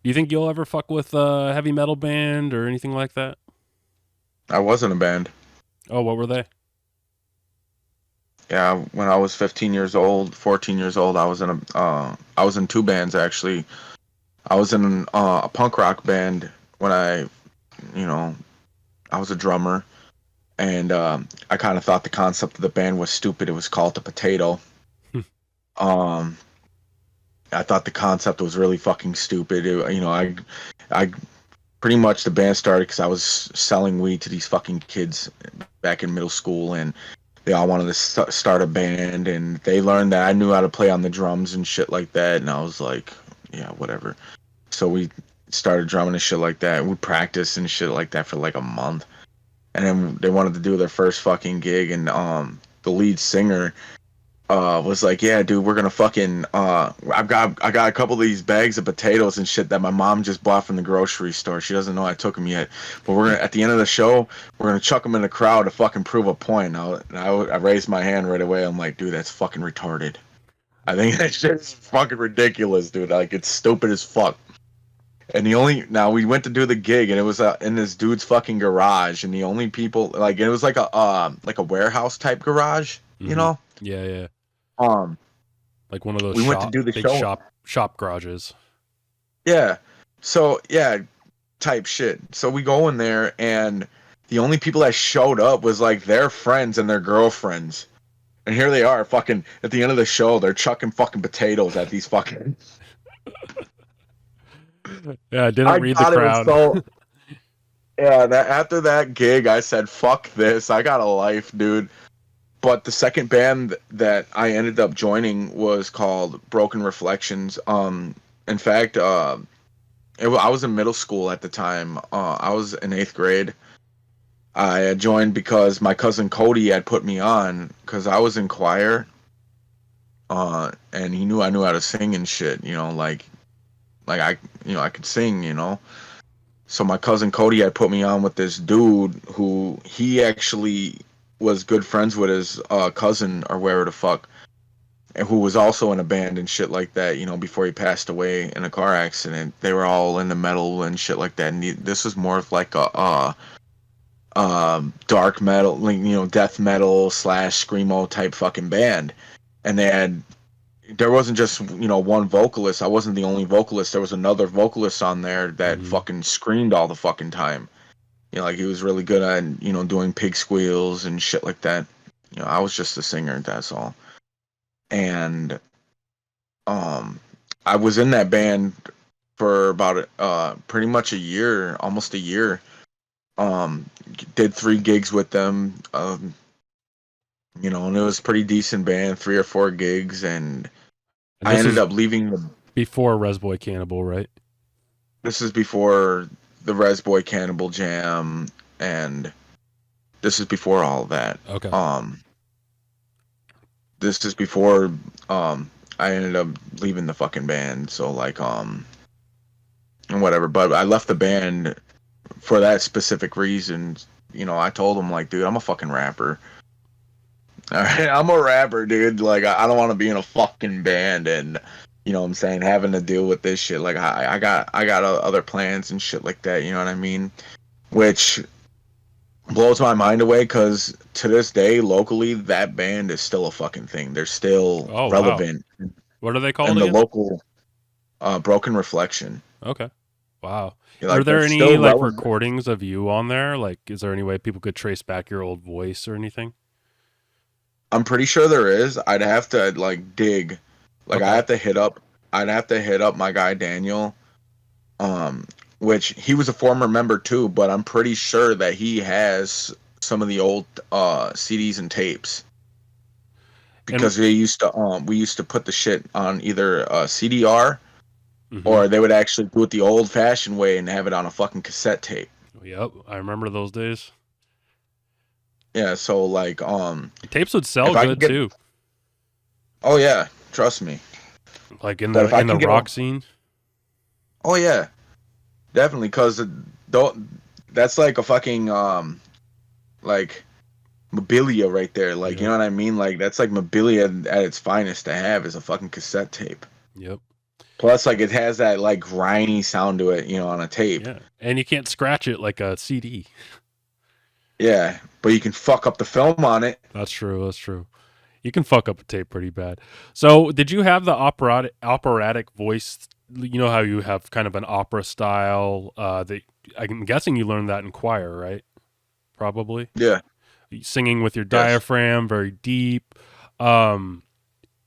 Do you think you'll ever fuck with a heavy metal band or anything like that? I was in a band. Oh, what were they? Yeah, when I was 15 years old, 14 years old, I was in two bands actually. I was in a punk rock band when you know, I was a drummer, and I kind of thought the concept of the band was stupid. It was called the Potato. um, I thought the concept was really fucking stupid. I pretty much the band started because I was selling weed to these fucking kids back in middle school, and they all wanted to start a band, and they learned that I knew how to play on the drums and shit like that, and I was like, yeah, whatever. So we started drumming and shit like that. We practiced and shit like that for like a month, and then they wanted to do their first fucking gig, and the lead singer was like, yeah, dude, we're gonna fucking I got a couple of these bags of potatoes and shit that my mom just bought from the grocery store. She doesn't know I took them yet, but we're gonna, at the end of the show, we're gonna chuck them in the crowd to fucking prove a point. I raised my hand right away. I'm like, dude, that's fucking retarded. I think that shit's fucking ridiculous, dude. Like, it's stupid as fuck. And now we went to do the gig, and it was in this dude's fucking garage, and the only people, like, it was like a warehouse type garage, you know? Yeah, yeah. Um, Like one of those we went to do the big show. shop garages. Yeah. So yeah, type shit. So we go in there, and the only people that showed up was like their friends and their girlfriends. And here they are, fucking at the end of the show, they're chucking fucking potatoes at these fucking. Yeah, I didn't read the crowd. Yeah, after that gig, I said, "Fuck this! I got a life, dude." But the second band that I ended up joining was called Broken Reflections. In fact, I was in middle school at the time. I was in 8th grade. I had joined because my cousin Cody had put me on because I was in choir. And he knew I knew how to sing and shit. You know, like I could sing. You know. So my cousin Cody had put me on with this dude who he actually was good friends with his cousin or wherever the fuck, and who was also in a band and shit like that, you know, before he passed away in a car accident. They were all into metal and shit like that, and this was more of like a dark metal, like, you know, death metal / screamo type fucking band. And there wasn't just, you know, one vocalist. I wasn't the only vocalist. There was another vocalist on there that fucking screamed all the fucking time. You know, like, he was really good at, you know, doing pig squeals and shit like that. You know, I was just a singer, that's all. And I was in that band for about pretty much a year, almost a year. Did 3 gigs with them. You know, and it was a pretty decent band, 3 or 4 gigs, and I ended up leaving before Res Boy Cannibal, right? This is before the Res Boy Cannibal Jam, and this is before all of that. Okay. This is before I ended up leaving the fucking band, so like and whatever. But I left the band for that specific reason. You know, I told him, like, dude, I'm a fucking rapper. All right, I'm a rapper, dude. Like, I don't want to be in a fucking band and, you know what I'm saying, having to deal with this shit. Like, I got other plans and shit like that, you know what I mean? Which blows my mind away, because to this day, locally, that band is still a fucking thing. They're still relevant. Wow. What are they called in again? The local Broken Reflection. Okay. Wow. Like, are there any, like, relevant recordings of you on there? Like, is there any way people could trace back your old voice or anything? I'm pretty sure there is. I'd have to, like, dig. Like, Okay. I'd have to hit up my guy Daniel, which he was a former member too, but I'm pretty sure that he has some of the old CDs and tapes, because we used to put the shit on either CDR, or they would actually do it the old-fashioned way and have it on a fucking cassette tape. Yep, I remember those days. Yeah, so like tapes would sell good too. Oh yeah, trust me. Like in But if I the can get rock scene. oh yeah, definitely, because that's like a fucking like mobilia right there. Like, you Yep. know what I mean? Like, that's like mobilia at its finest to have is a fucking cassette tape. Yep. Plus, like, it has that like grimy sound to it, you know, on a tape. Yeah. And you can't scratch it like a CD. Yeah, but you can fuck up the film on it. That's true. That's true. You can fuck up a tape pretty bad. So, did you have the operatic voice? You know how you have kind of an opera style. That I'm guessing you learned that in choir, right? Probably Yeah. singing with your Yes. diaphragm, very deep. Um,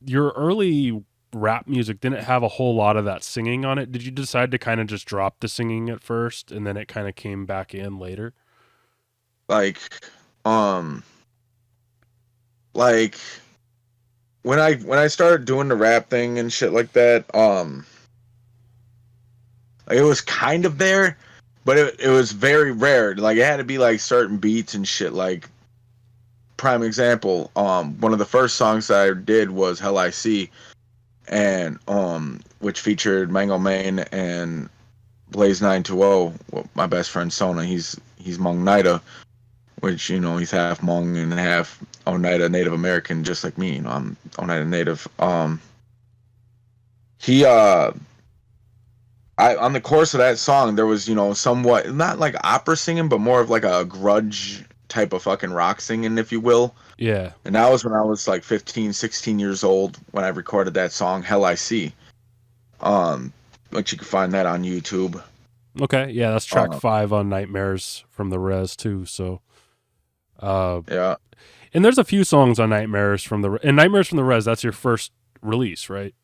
your early rap music didn't have a whole lot of that singing on it. Did you decide to kind of just drop the singing at first, and then it kind of came back in later? Like, um, like when I started doing the rap thing and shit like that, like, it was kind of there, but it was very rare. Like, it had to be like certain beats and shit. Like, prime example, one of the first songs that I did was Hell I See, and which featured Mango Main and Blaze 920, well, my best friend Sona. He's Hmong Nida, which, you know, he's half Hmong and half Oneida Native American, just like me. You know, I'm Oneida Native. He on the course of that song, there was, you know, somewhat not like opera singing, but more of like a grudge type of fucking rock singing, if you will. Yeah. And that was when I was like 15, 16 years old when I recorded that song, Hell I See. Which you can find that on YouTube. Okay. Yeah, that's track Uh, 5 on Nightmares from the Res too. So, yeah. and there's a few songs on Nightmares from the Nightmares from the Res. That's your first release, right?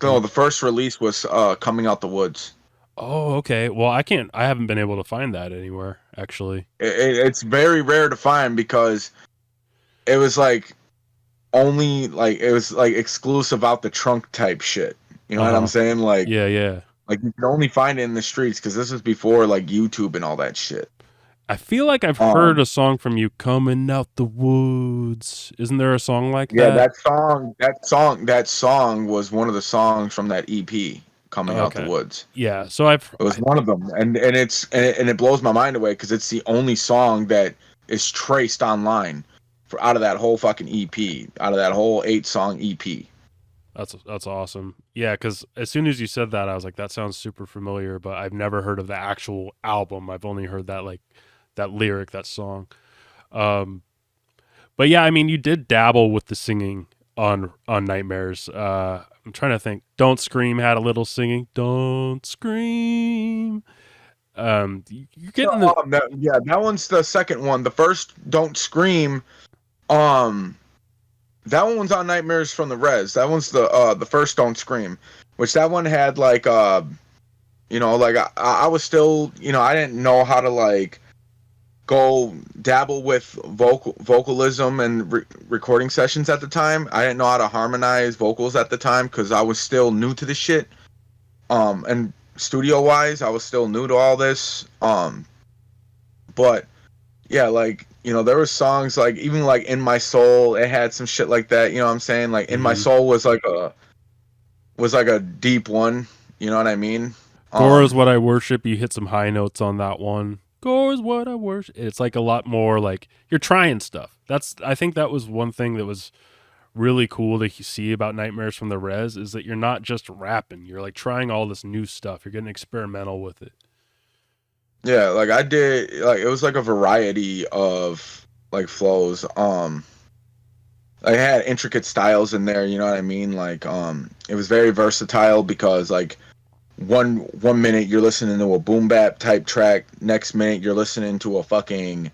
No, the first release was Coming Out the Woods. Oh, okay. Well, I haven't been able to find that anywhere actually. It's very rare to find because it was like only like it was like exclusive out the trunk type shit. You know what I'm saying? Like Yeah, yeah. like you can only find it in the streets because this was before like YouTube and all that shit. I feel like I've heard a song from you, Coming Out the Woods. Isn't there a song like Yeah, that? that song was one of the songs from that EP, Coming Out the Okay. Woods. Yeah, so It was one of them, and it blows my mind away because it's the only song that is traced online for out of that whole fucking EP, out of that whole 8-song EP. That's awesome. Yeah, because as soon as you said that, I was like, that sounds super familiar, but I've never heard of the actual album. I've only heard that like that lyric, that song. But yeah, I mean, you did dabble with the singing on Nightmares. I'm trying to think. Don't Scream had a little singing. Don't Scream. You're getting the That one's the second one. The first, Don't Scream, that one's on Nightmares from the Res. That one's the first Don't Scream, which that one had like you know, like I was still, you know, I didn't know how to like go dabble with vocalism and recording sessions at the time. I didn't know how to harmonize vocals at the time because I was still new to the shit. And studio wise, I was still new to all this. But yeah, like, you know, there were songs like even like In My Soul, it had some shit like that. You know what I'm saying? Like In My Soul was like a deep one. You know what I mean? Gore is What I Worship. You hit some high notes on that one. Gore is what I worship. It's like a lot more like you're trying stuff. I think that was one thing that was really cool to see about Nightmares from the Res is that you're not just rapping. You're like trying all this new stuff. You're getting experimental with it. Yeah, like I did, like it was like a variety of like flows. I had intricate styles in there, you know what I mean? Like it was very versatile because like one minute you're listening to a boom bap type track, next minute you're listening to a fucking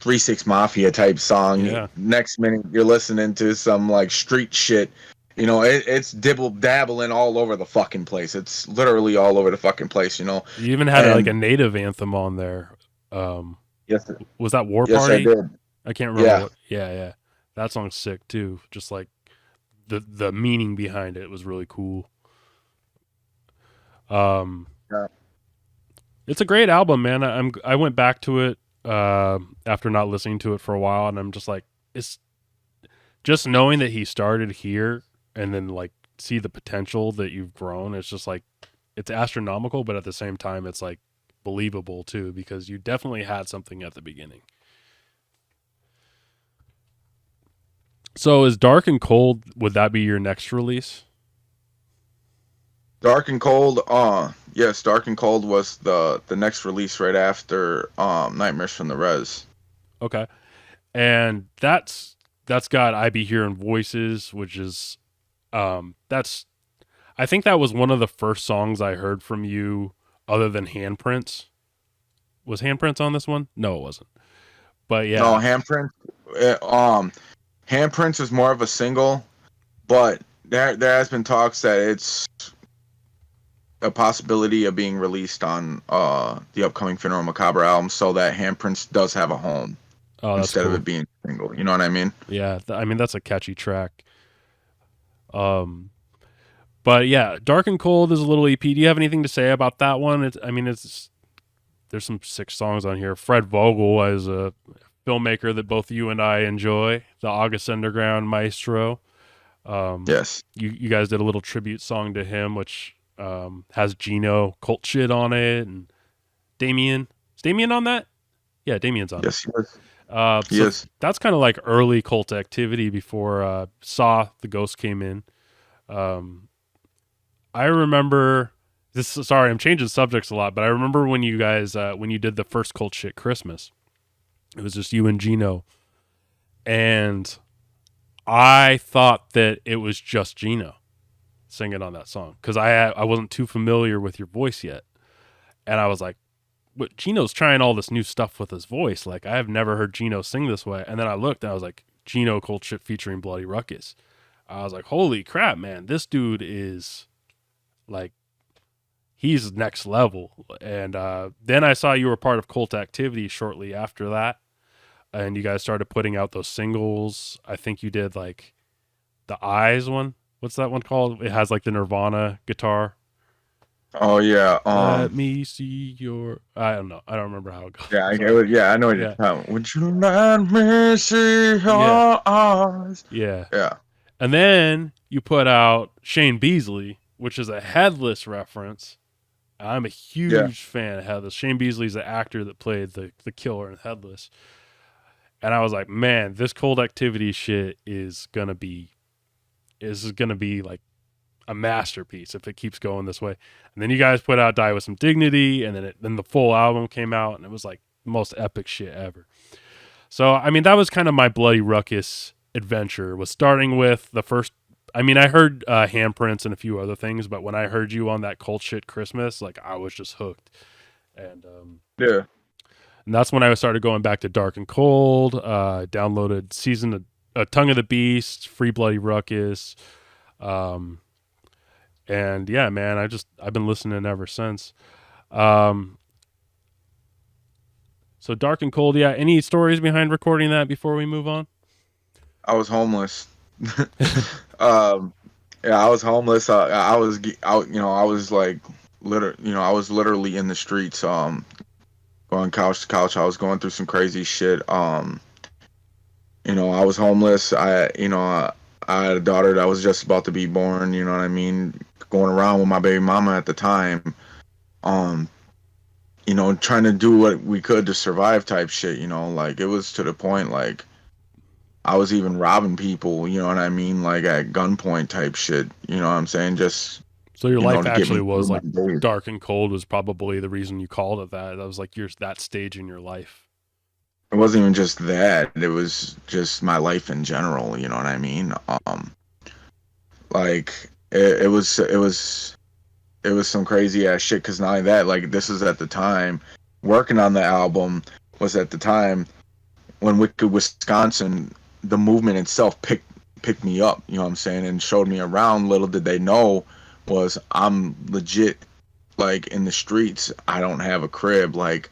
3-6 Mafia type song. Yeah. Next minute you're listening to some like street shit. You know, it's dibble dabbling all over the fucking place. It's literally all over the fucking place, you know. You even had like a native anthem on there. Yes, was that War yes, Party? I did. I can't remember. Yeah. What, yeah. That song's sick too. Just like the meaning behind it was really cool. Yeah. It's a great album, man. I went back to it after not listening to it for a while, and I'm just like, it's just knowing that he started here and then like see the potential that you've grown. It's just like, it's astronomical, but at the same time, it's like believable too, because you definitely had something at the beginning. So is Dark and Cold, would that be your next release? Dark and Cold, yes, Dark and Cold was the next release right after Nightmares from the Res. Okay. And that's got I Be Hearing Voices, which is that's I think that was one of the first songs I heard from you other than Handprints. Was Handprints on this one? No, it wasn't. But yeah. No, Handprints is more of a single, but there has been talks that it's a possibility of being released on the upcoming Funeral Macabre album, so that Handprints does have a home instead of it being single. You know what I mean? Yeah, I mean that's a catchy track. But yeah, Dark and Cold is a little EP. Do you have anything to say about that one? There's some sick songs on here. Fred Vogel is a filmmaker that both you and I enjoy, the August Underground maestro. Yes. You guys did a little tribute song to him, which has Gino Cultshit on it, and Damien. Is Damien on that? Yeah, Damien's on yes, it. Yes. Yes. That's kind of like early Cult activity before Saw the Ghost came in. I remember this. Sorry, I'm changing subjects a lot, but I remember when you guys when you did the first Cultshit Christmas. It was just you and Gino, and I thought that it was just Gino singing on that song because I wasn't too familiar with your voice yet, and I was like, "But Gino's trying all this new stuff with his voice. Like I have never heard Gino sing this way." And then I looked and I was like, "Gino Cultshit featuring Bloody Ruckus." I was like, "Holy crap, man! This dude is like." He's next level. And then I saw you were part of Cult Activity shortly after that. And you guys started putting out those singles. I think you did like the Eyes one. What's that one called? It has like the Nirvana guitar. Oh yeah. Let me see your. I don't know. I don't remember how it goes. Yeah, I know what you're talking about. Would you let me see your eyes? Yeah. Yeah. And then you put out Shane Beasley, which is a Headless reference. I'm a huge fan of Headless. Shane Beasley's the actor that played the killer in Headless. And I was like, man, this Cold Activity shit is gonna be like a masterpiece if it keeps going this way. And then you guys put out Die With Some Dignity, and then the full album came out, and it was like the most epic shit ever. So I mean, that was kind of my Bloody Ruckus adventure, was starting with the first. I mean, I heard Handprints and a few other things, but when I heard you on that Cultshit Christmas, like I was just hooked. And yeah. And that's when I started going back to Dark and Cold, downloaded Season of Tongue of the Beast, Free Bloody Ruckus. And yeah, man, I've been listening ever since. So Dark and Cold, yeah. Any stories behind recording that before we move on? I was homeless. Yeah, I was homeless. I was out, I was like I was literally in the streets, going couch to couch. I was going through some crazy shit. I was homeless. I had a daughter that was just about to be born, you know what I mean? Going around with my baby mama at the time. Trying to do what we could to survive type shit, like it was to the point like I was even robbing people, you know what I mean? Like at gunpoint type shit, you know what I'm saying? Just so your life actually was like Dark and Cold was probably the reason you called it that. That was like that stage in your life. It wasn't even just that. It was just my life in general, you know what I mean? Like it was some crazy ass shit, because not only that, like this is at the time working on the album was at the time when Wicked Wisconsin, the movement itself picked me up, you know what I'm saying, and showed me around. Little did they know was I'm legit, like in the streets. I don't have a crib. Like,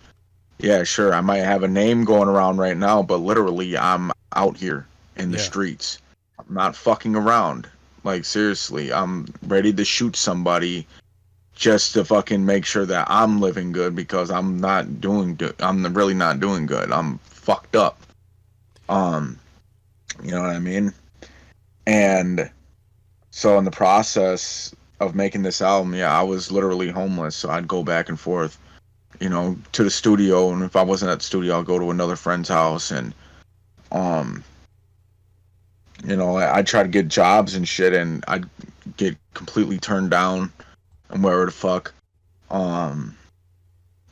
yeah, sure, I might have a name going around right now, but literally I'm out here in the streets. I'm not fucking around. Like seriously, I'm ready to shoot somebody just to fucking make sure that I'm living good, because I'm not doing good. I'm really not doing good. I'm fucked up. You know what I mean? And So in the process of making this album, yeah, I was literally homeless. So I'd go back and forth, to the studio, and if I wasn't at the studio, I'll go to another friend's house, and um, I'd try to get jobs and shit, and I'd get completely turned down, and wherever the fuck, um,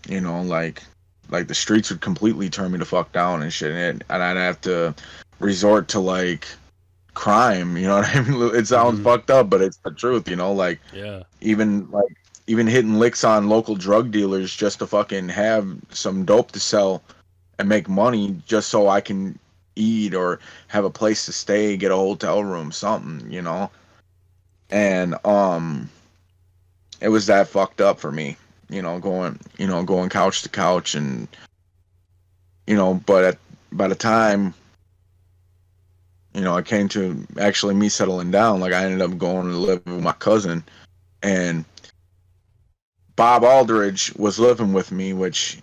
like the streets would completely turn me the fuck down and shit, and I'd have to resort to like crime. You know what I mean? It sounds fucked up, but it's the truth. Like Yeah. even hitting licks on local drug dealers just to fucking have some dope to sell and make money just so I can eat or have a place to stay, get a hotel room, something, And it was that fucked up for me, going couch to couch, and but by the time I came to actually me settling down, like I ended up going to live with my cousin, and Bob Aldridge was living with me, which,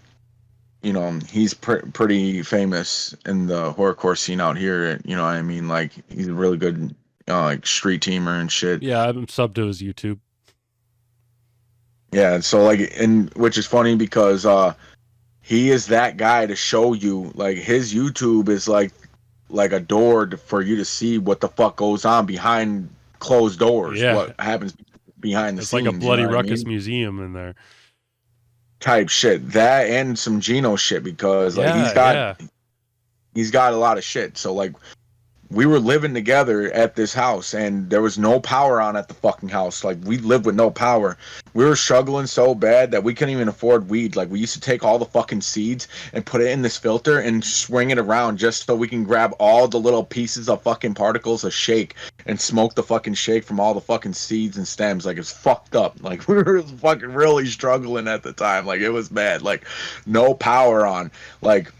he's pretty famous in the horrorcore scene out here. You know what I mean? Like, he's a really good, like, street teamer and shit. Yeah, I'm subbed to his YouTube. Yeah, so, like, and which is funny because he is that guy to show you, like, his YouTube is like a door for you to see what the fuck goes on behind closed doors. Yeah. What happens behind the It's scenes. like a bloody Ruckus I mean? museum in there. Type shit. That and some Geno shit, because like he's got a lot of shit. So like we were living together at this house, and there was no power on at the fucking house. Like, we lived with no power. We were struggling so bad that we couldn't even afford weed. Like, we used to take all the fucking seeds and put it in this filter and swing it around just so we can grab all the little pieces of fucking particles of shake and smoke the fucking shake from all the fucking seeds and stems. Like, it's fucked up. Like, we were fucking really struggling at the time. Like, it was bad. Like, no power on. Like,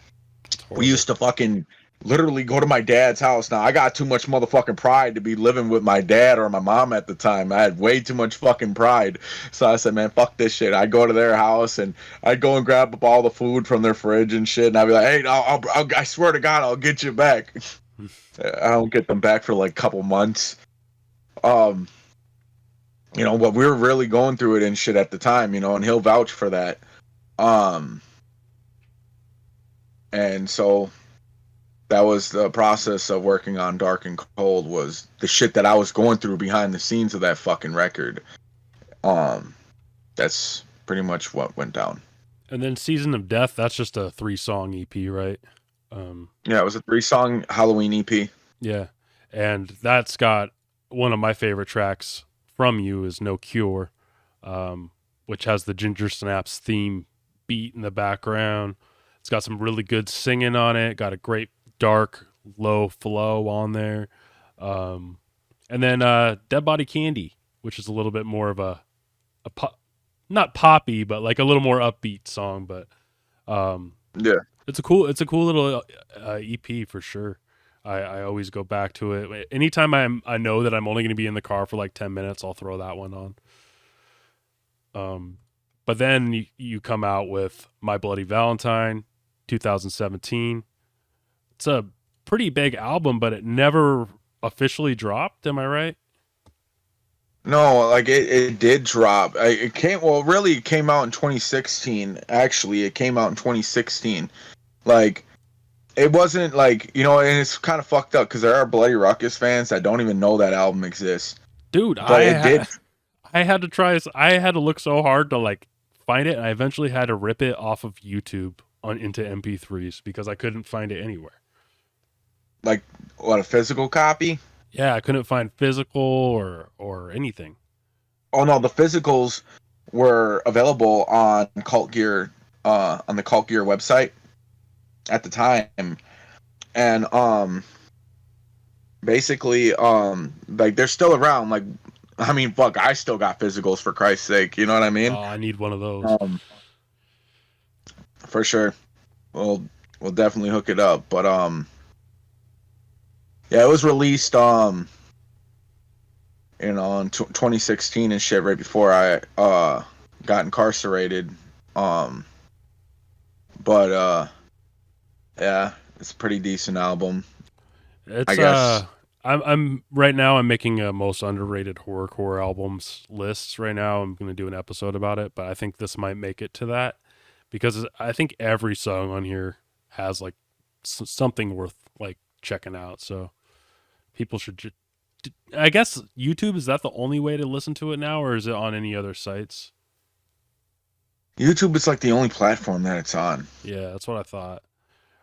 we used to fucking literally go to my dad's house. Now, I got too much motherfucking pride to be living with my dad or my mom at the time. I had way too much fucking pride. So I said, man, fuck this shit. I'd go to their house, and I'd go and grab up all the food from their fridge and shit. And I'd be like, hey, I swear to God, I'll get you back. I don't get them back for like a couple months. But we were really going through it and shit at the time, and he'll vouch for that. And so that was the process of working on Dark and Cold, was the shit that I was going through behind the scenes of that fucking record. That's pretty much what went down. And then Season of Death, that's just a 3-song EP, right? Yeah, it was a 3-song Halloween EP. Yeah. And that's got one of my favorite tracks from you is No Cure, which has the Ginger Snaps theme beat in the background. It's got some really good singing on it. Got a great dark, low flow on there. And then Dead Body Candy, which is a little bit more of a not poppy, but like a little more upbeat song. But yeah, it's a cool little EP for sure. I always go back to it. Anytime I know that I'm only going to be in the car for like 10 minutes, I'll throw that one on. But then you come out with My Bloody Valentine, 2017. It's a pretty big album, but it never officially dropped. Am I right? No, like it did drop. It came out in 2016. Actually, it came out in 2016. Like, it wasn't like, and it's kind of fucked up because there are Bloody Ruckus fans that don't even know that album exists. Dude, but I had to try. I had to look so hard to like find it, and I eventually had to rip it off of YouTube into MP3s because I couldn't find it anywhere. Like, what, a physical copy? Yeah, I couldn't find physical or anything. Oh no, the physicals were available on Cult Gear, on the Cult Gear website at the time, and basically, like, they're still around. Like, I mean, fuck, I still got physicals, for Christ's sake. You know what I mean? Oh, I need one of those. For sure. We'll definitely hook it up. But yeah, it was released in 2016 and shit, right before I got incarcerated. But yeah, it's a pretty decent album. It's I guess. I'm right now. I'm making a most underrated horrorcore albums lists right now. I'm going to do an episode about it, but I think this might make it to that because I think every song on here has like something worth like checking out. So people should. I guess YouTube, is that the only way to listen to it now, or is it on any other sites? YouTube is like the only platform that it's on. Yeah, that's what I thought.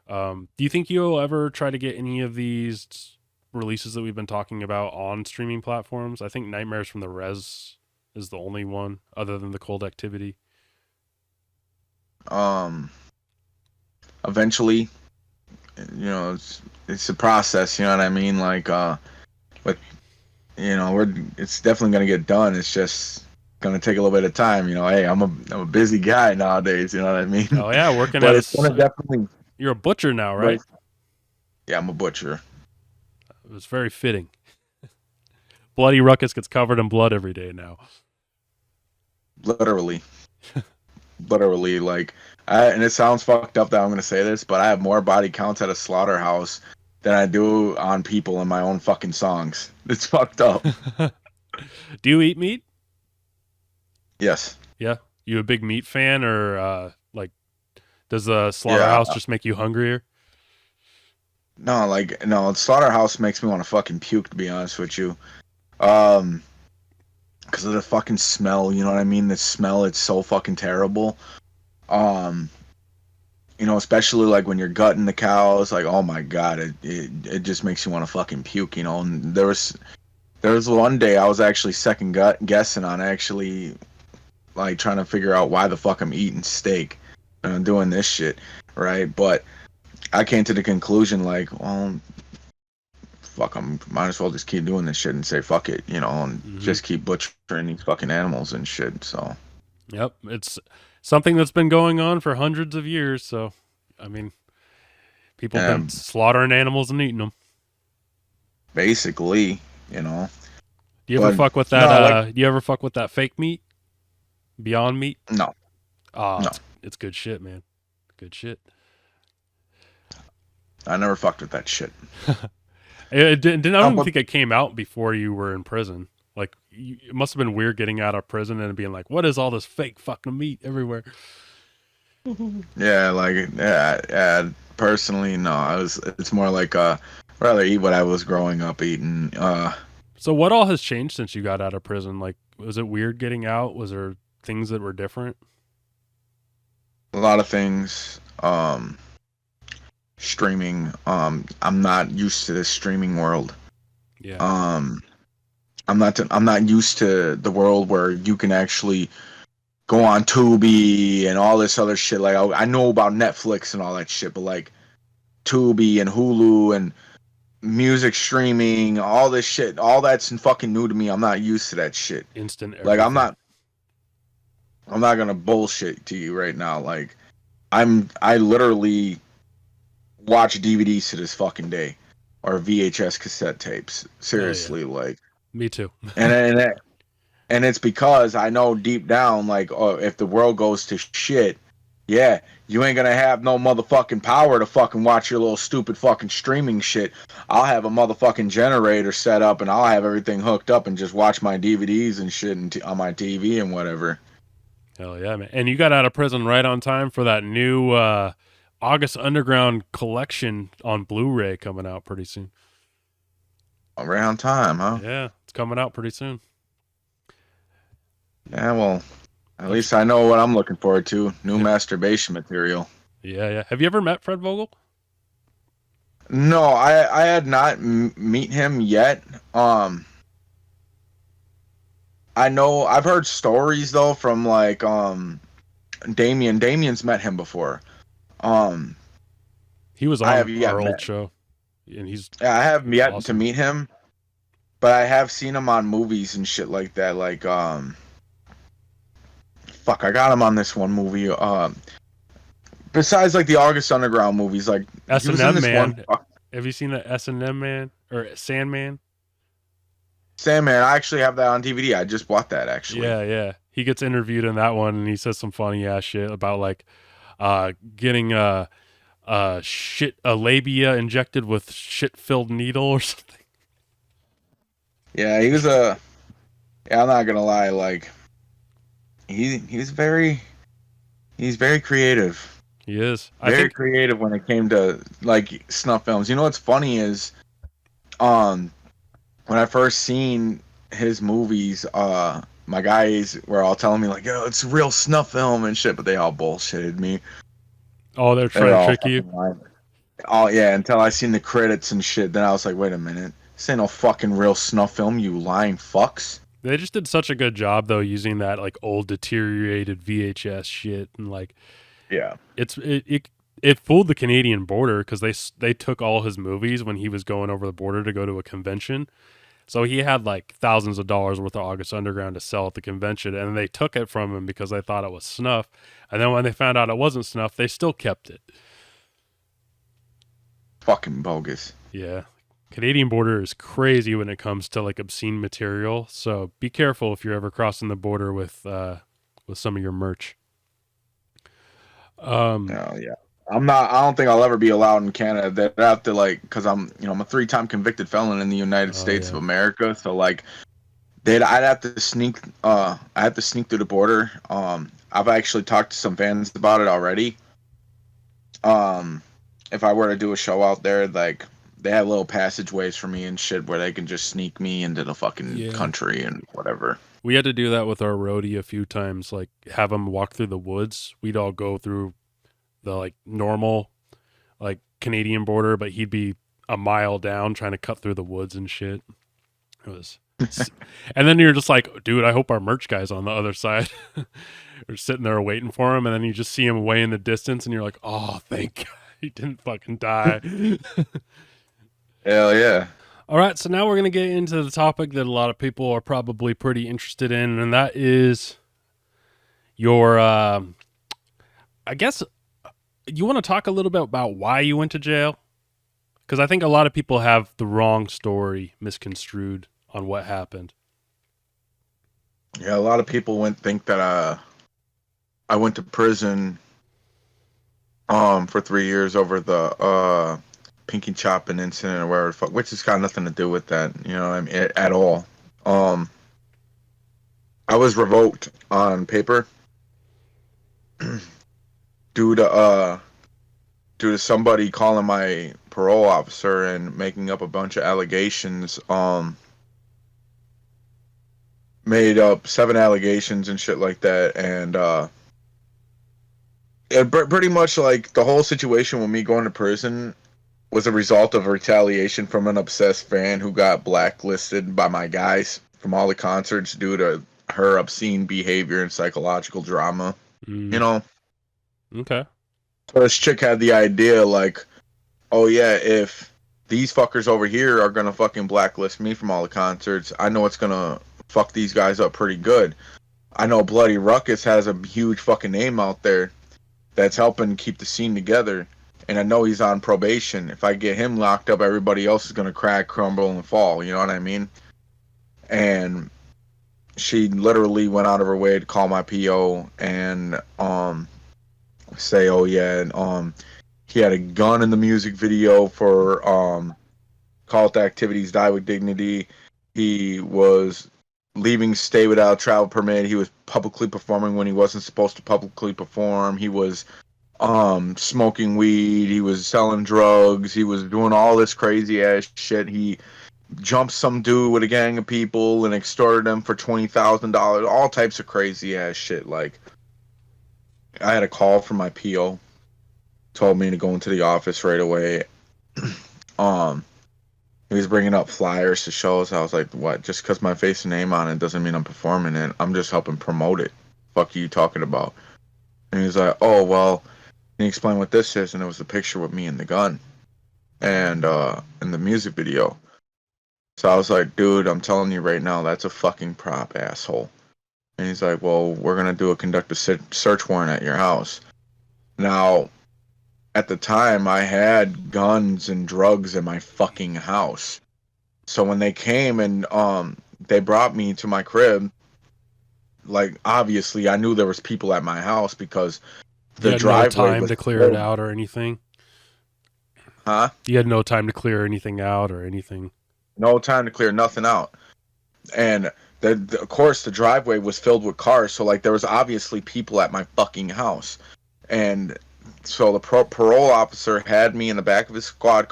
Do you think you'll ever try to get any of these releases that we've been talking about on streaming platforms? I think Nightmares from the Res is the only one other than the Cold Activity. Eventually, it's a process. You know what I mean? Like, but it's definitely gonna get done. It's just gonna take a little bit of time. Hey, I'm a busy guy nowadays. You know what I mean? Oh yeah, working but at it's gonna definitely. You're a butcher now, right? Yeah, I'm a butcher. It was very fitting. Bloody Ruckus gets covered in blood every day now. Literally. Literally, like, and it sounds fucked up that I'm gonna say this, but I have more body counts at a slaughterhouse than I do on people in my own fucking songs. It's fucked up. Do you eat meat? Yes. Yeah. You a big meat fan, or does the slaughterhouse just make you hungrier? No, slaughterhouse makes me want to fucking puke, to be honest with you. Because of the fucking smell, you know what I mean? The smell, it's so fucking terrible. Especially like when you're gutting the cows, like, oh my god, it just makes you want to fucking puke, And there was one day I was actually second guessing on actually like trying to figure out why the fuck I'm eating steak and I'm doing this shit, right? But I came to the conclusion like, well, fuck, I might as well just keep doing this shit and say fuck it, and just keep butchering these fucking animals and shit. So, yep, it's something that's been going on for hundreds of years. So, I mean, people have been slaughtering animals and eating them. Basically, Do you ever fuck with that? Do you ever fuck with that fake meat? Beyond Meat? No. No. It's good shit, man. Good shit. I never fucked with that shit. I don't think it came out before you were in prison. Like, it must have been weird getting out of prison and being like, what is all this fake fucking meat everywhere? Yeah, personally, no. It's more like rather eat what I was growing up eating. So what all has changed since you got out of prison? Like, was it weird getting out? Was there things that were different? A lot of things. Streaming. I'm not used to this streaming world. Yeah. I'm not used to the world where you can actually go on Tubi and all this other shit. Like, I know about Netflix and all that shit, but like Tubi and Hulu and music streaming, all this shit, all that's fucking new to me. I'm not used to that shit. Instant everything. Like, I'm not gonna bullshit to you right now. Like, I literally watch DVDs to this fucking day, or VHS cassette tapes. Seriously, like. Me too. and it's because I know deep down, like, oh, if the world goes to shit, yeah, you ain't gonna have no motherfucking power to fucking watch your little stupid fucking streaming shit. I'll have a motherfucking generator set up and I'll have everything hooked up and just watch my DVDs and shit on my TV and whatever. Hell yeah, man. And you got out of prison right on time for that new August Underground collection on Blu-ray coming out pretty soon. Around time, huh? Yeah, it's coming out pretty soon. Yeah, well, at least I know what I'm looking forward to. New masturbation material. Yeah. Have you ever met Fred Vogel? No, I had not meet him yet. I know I've heard stories though from like Damien. Damien's met him before. He was on our old show. And I haven't yet awesome. to meet him, but I have seen him on movies and shit like that. Like, fuck, I got him on this one movie. Besides like the August Underground movies, like S&M Man. Have you seen the S&M Man or Sandman? Sandman, I actually have that on DVD. I just bought that actually. Yeah. He gets interviewed in that one, and he says some funny ass shit about like getting a labia injected with shit-filled needle or something. Yeah, he was a. Yeah, I'm not gonna lie. Like, he's very creative. He is. I Very think. creative when it came to like snuff films. You know what's funny is, um, when I first seen his movies, my guys were all telling me like, "Yo, it's a real snuff film and shit," but they all bullshitted me. Oh, they're They're trying to all trick you. fucking lying. Oh yeah, until I seen the credits and shit, then I was like, wait a minute, this ain't no fucking real snuff film, you lying fucks. They just did such a good job though, using that like old deteriorated VHS shit, and like Yeah. it fooled the Canadian border because they took all his movies when he was going over the border to go to a convention. So he had like thousands of dollars worth of August Underground to sell at the convention, and they took it from him because they thought it was snuff. And then when they found out it wasn't snuff, they still kept it. Fucking bogus. Yeah. Canadian border is crazy when it comes to like obscene material. So be careful if you're ever crossing the border with some of your merch. Oh yeah. I don't think I'll ever be allowed in Canada. They'd have to like, cause I'm a 3-time convicted felon in the United States of America. So like, I'd have to sneak, I have to sneak through the border. I've actually talked to some fans about it already. If I were to do a show out there, like, they have little passageways for me and shit where they can just sneak me into the fucking country and whatever. We had to do that with our roadie a few times, like have him walk through the woods. We'd all go through the like normal like Canadian border, but he'd be a mile down trying to cut through the woods and shit. It was and then you're just like, dude, I hope our merch guy's on the other side. We're sitting there waiting for him, and then you just see him way in the distance, and you're like, oh, thank God he didn't fucking die. Hell yeah. All right, so now we're going to get into the topic that a lot of people are probably pretty interested in, and that is your, I guess, you want to talk a little bit about why you went to jail? Because I think a lot of people have the wrong story misconstrued on what happened. Yeah, a lot of people think that I went to prison for 3 years over the pinky chopping incident or whatever the fuck, which has got nothing to do with that, you know what I mean, at all. I was revoked on paper due to somebody calling my parole officer and making up a bunch of allegations. Made up 7 allegations and shit like that, and pretty much like the whole situation with me going to prison was a result of retaliation from an obsessed fan who got blacklisted by my guys from all the concerts due to her obscene behavior and psychological drama. You know? Okay. So this chick had the idea like, oh yeah, if these fuckers over here are gonna fucking blacklist me from all the concerts, I know it's gonna fuck these guys up pretty good. I know Bloody Ruckus has a huge fucking name out there that's helping keep the scene together, and I know he's on probation. If I get him locked up, everybody else is gonna crack, crumble, and fall. You know what I mean? And she literally went out of her way to call my PO and say, oh yeah, and he had a gun in the music video for Cult Activities Die With Dignity. He was leaving state without travel permit. He was publicly performing when he wasn't supposed to publicly perform. He was smoking weed. He was selling drugs. He was doing all this crazy ass shit. He jumped some dude with a gang of people and extorted them for $20,000. All types of crazy ass shit. Like, I had a call from my PO. Told me to go into the office right away. He was bringing up flyers to shows. I was like, what? Just because my face and name on it doesn't mean I'm performing it. I'm just helping promote it. Fuck are you talking about? And he's like, oh, well, can you explain what this is? And it was a picture with me and the gun. And in the music video. So I was like, dude, I'm telling you right now, that's a fucking prop, asshole. And he's like, well, we're going to conduct a search warrant at your house. Now, at the time, I had guns and drugs in my fucking house. So when they came and they brought me to my crib, like, obviously, I knew there was people at my house because the driveway no time to clear it out or anything. Huh? You had no time to clear anything out or anything. No time to clear nothing out. And of course the driveway was filled with cars, so like there was obviously people at my fucking house. And so the parole officer had me in the back of his squad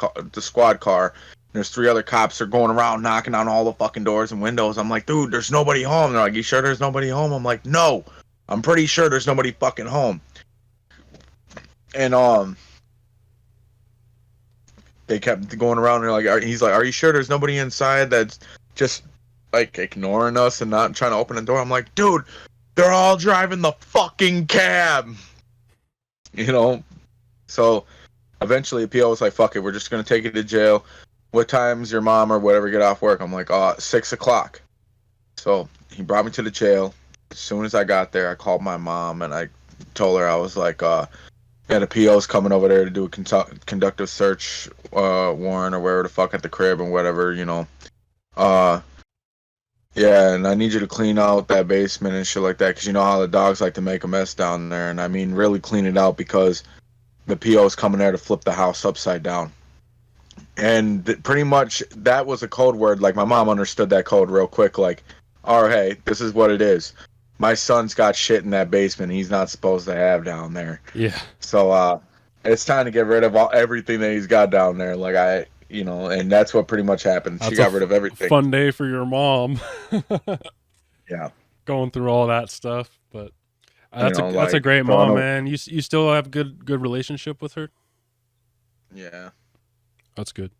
car. There's 3 other cops. They're going around knocking on all the fucking doors and windows. I'm like, dude, there's nobody home. They're like, you sure there's nobody home? I'm like, no, I'm pretty sure there's nobody fucking home. And they kept going around and he's like, are you sure there's nobody inside that's just like ignoring us and not trying to open the door? I'm like, dude, they're all driving the fucking cab. You know? So eventually the PO was like, fuck it, we're just gonna take you to jail. What time's your mom or whatever get off work? I'm like, 6 o'clock. So he brought me to the jail. As soon as I got there, I called my mom and I told her, I was like, yeah, the PO's coming over there to do a conductive search warrant or wherever the fuck at the crib and whatever, you know. Yeah, and I need you to clean out that basement and shit like that, because you know how the dogs like to make a mess down there. And I mean, really clean it out, because the PO's coming there to flip the house upside down. And pretty much that was a code word. Like, my mom understood that code real quick. Like, oh, hey, this is what it is. My son's got shit in that basement he's not supposed to have down there. Yeah. So it's time to get rid of everything that he's got down there. Like, you know, and that's what pretty much happened. She got rid of everything. Fun day for your mom. Yeah. Going through all that stuff. But that's like, a great mom, man. You still have good relationship with her? Yeah. That's good.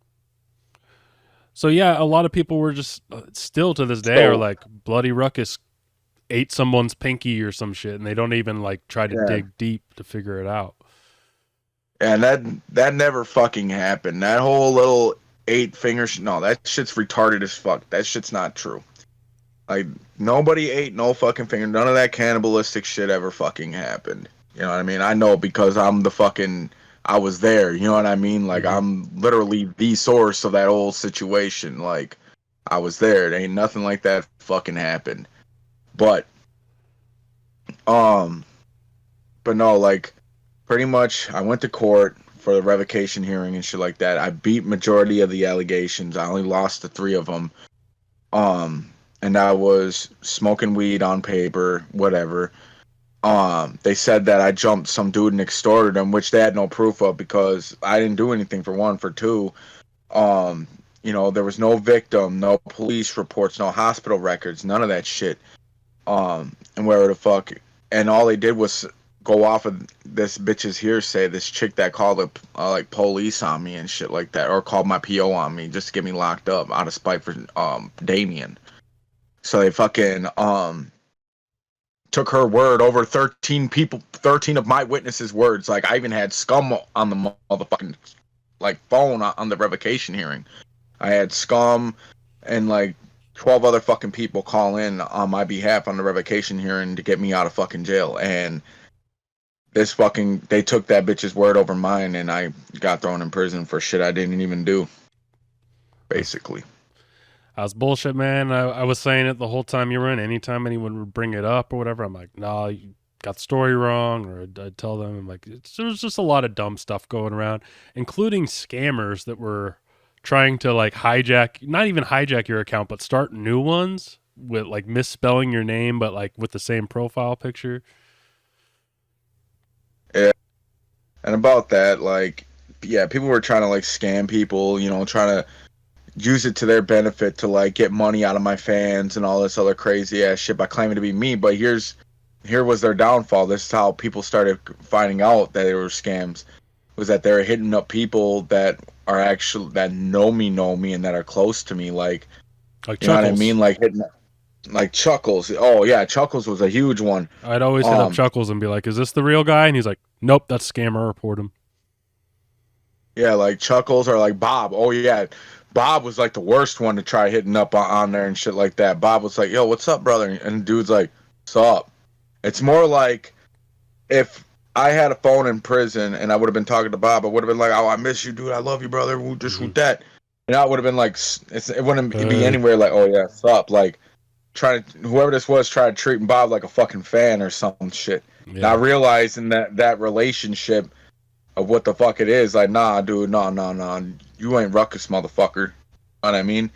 So yeah, a lot of people were just still to this day are like, bloody Ruckus ate someone's pinky or some shit, and they don't even like try to dig deep to figure it out. And that never fucking happened. That whole little 8 fingers, no, that shit's retarded as fuck. That shit's not true. Like, nobody ate no fucking finger. None of that cannibalistic shit ever fucking happened. You know what I mean? I know, because I was there, you know what I mean? Like, I'm literally the source of that whole situation. Like, I was there. There ain't nothing like that fucking happened. But no, like, pretty much I went to court for the revocation hearing and shit like that. I beat majority of the allegations. I only lost the 3 of them. And I was smoking weed on paper, whatever. They said that I jumped some dude and extorted him, which they had no proof of, because I didn't do anything, for one. For 2, you know, there was no victim, no police reports, no hospital records, none of that shit. And where the fuck, and all they did was go off of this bitch's hearsay, this chick that called the like police on me and shit like that, or called my PO on me just to get me locked up out of spite for Damien. So they fucking took her word over 13 of my witnesses' words. Like, I even had Scum on the motherfucking like phone on the revocation hearing. I had Scum and like 12 other fucking people call in on my behalf on the revocation hearing to get me out of fucking jail. And they took that bitch's word over mine, and I got thrown in prison for shit I didn't even do, basically. That was bullshit, man. I was saying it the whole time you were in. Anytime anyone would bring it up or whatever, I'm like, nah, you got the story wrong. Or I'd tell them, I'm like, there's just a lot of dumb stuff going around, including scammers that were trying to like not even hijack your account, but start new ones with like misspelling your name, but like with the same profile picture. Yeah. And about that, like, yeah, people were trying to like scam people, you know, trying to use it to their benefit to like get money out of my fans and all this other crazy ass shit by claiming to be me. But here was their downfall. This is how people started finding out that they were scams, was that they were hitting up people that are actually, that know me and that are close to me, like you Chuckles. know what I mean, like hitting like Chuckles. Oh yeah, Chuckles was a huge one. I'd always hit up Chuckles and be like, is this the real guy? And he's like, nope, that's scammer, report him. Yeah, like Chuckles, or like Bob. Oh yeah, Bob was like the worst one to try hitting up on there and shit like that. Bob was like, yo, what's up, brother? And the dude's like, what's up? It's more like if I had a phone in prison and I would have been talking to Bob, I would have been like, oh, I miss you, dude. I love you, brother. Just with that. And I would have been like, it wouldn't be anywhere like, oh yeah, what's up? Like, whoever this was tried treating Bob like a fucking fan or some shit. Yeah. Not realizing that relationship of what the fuck it is. Like, nah, dude, nah. You ain't Ruckus, motherfucker. You know what I mean?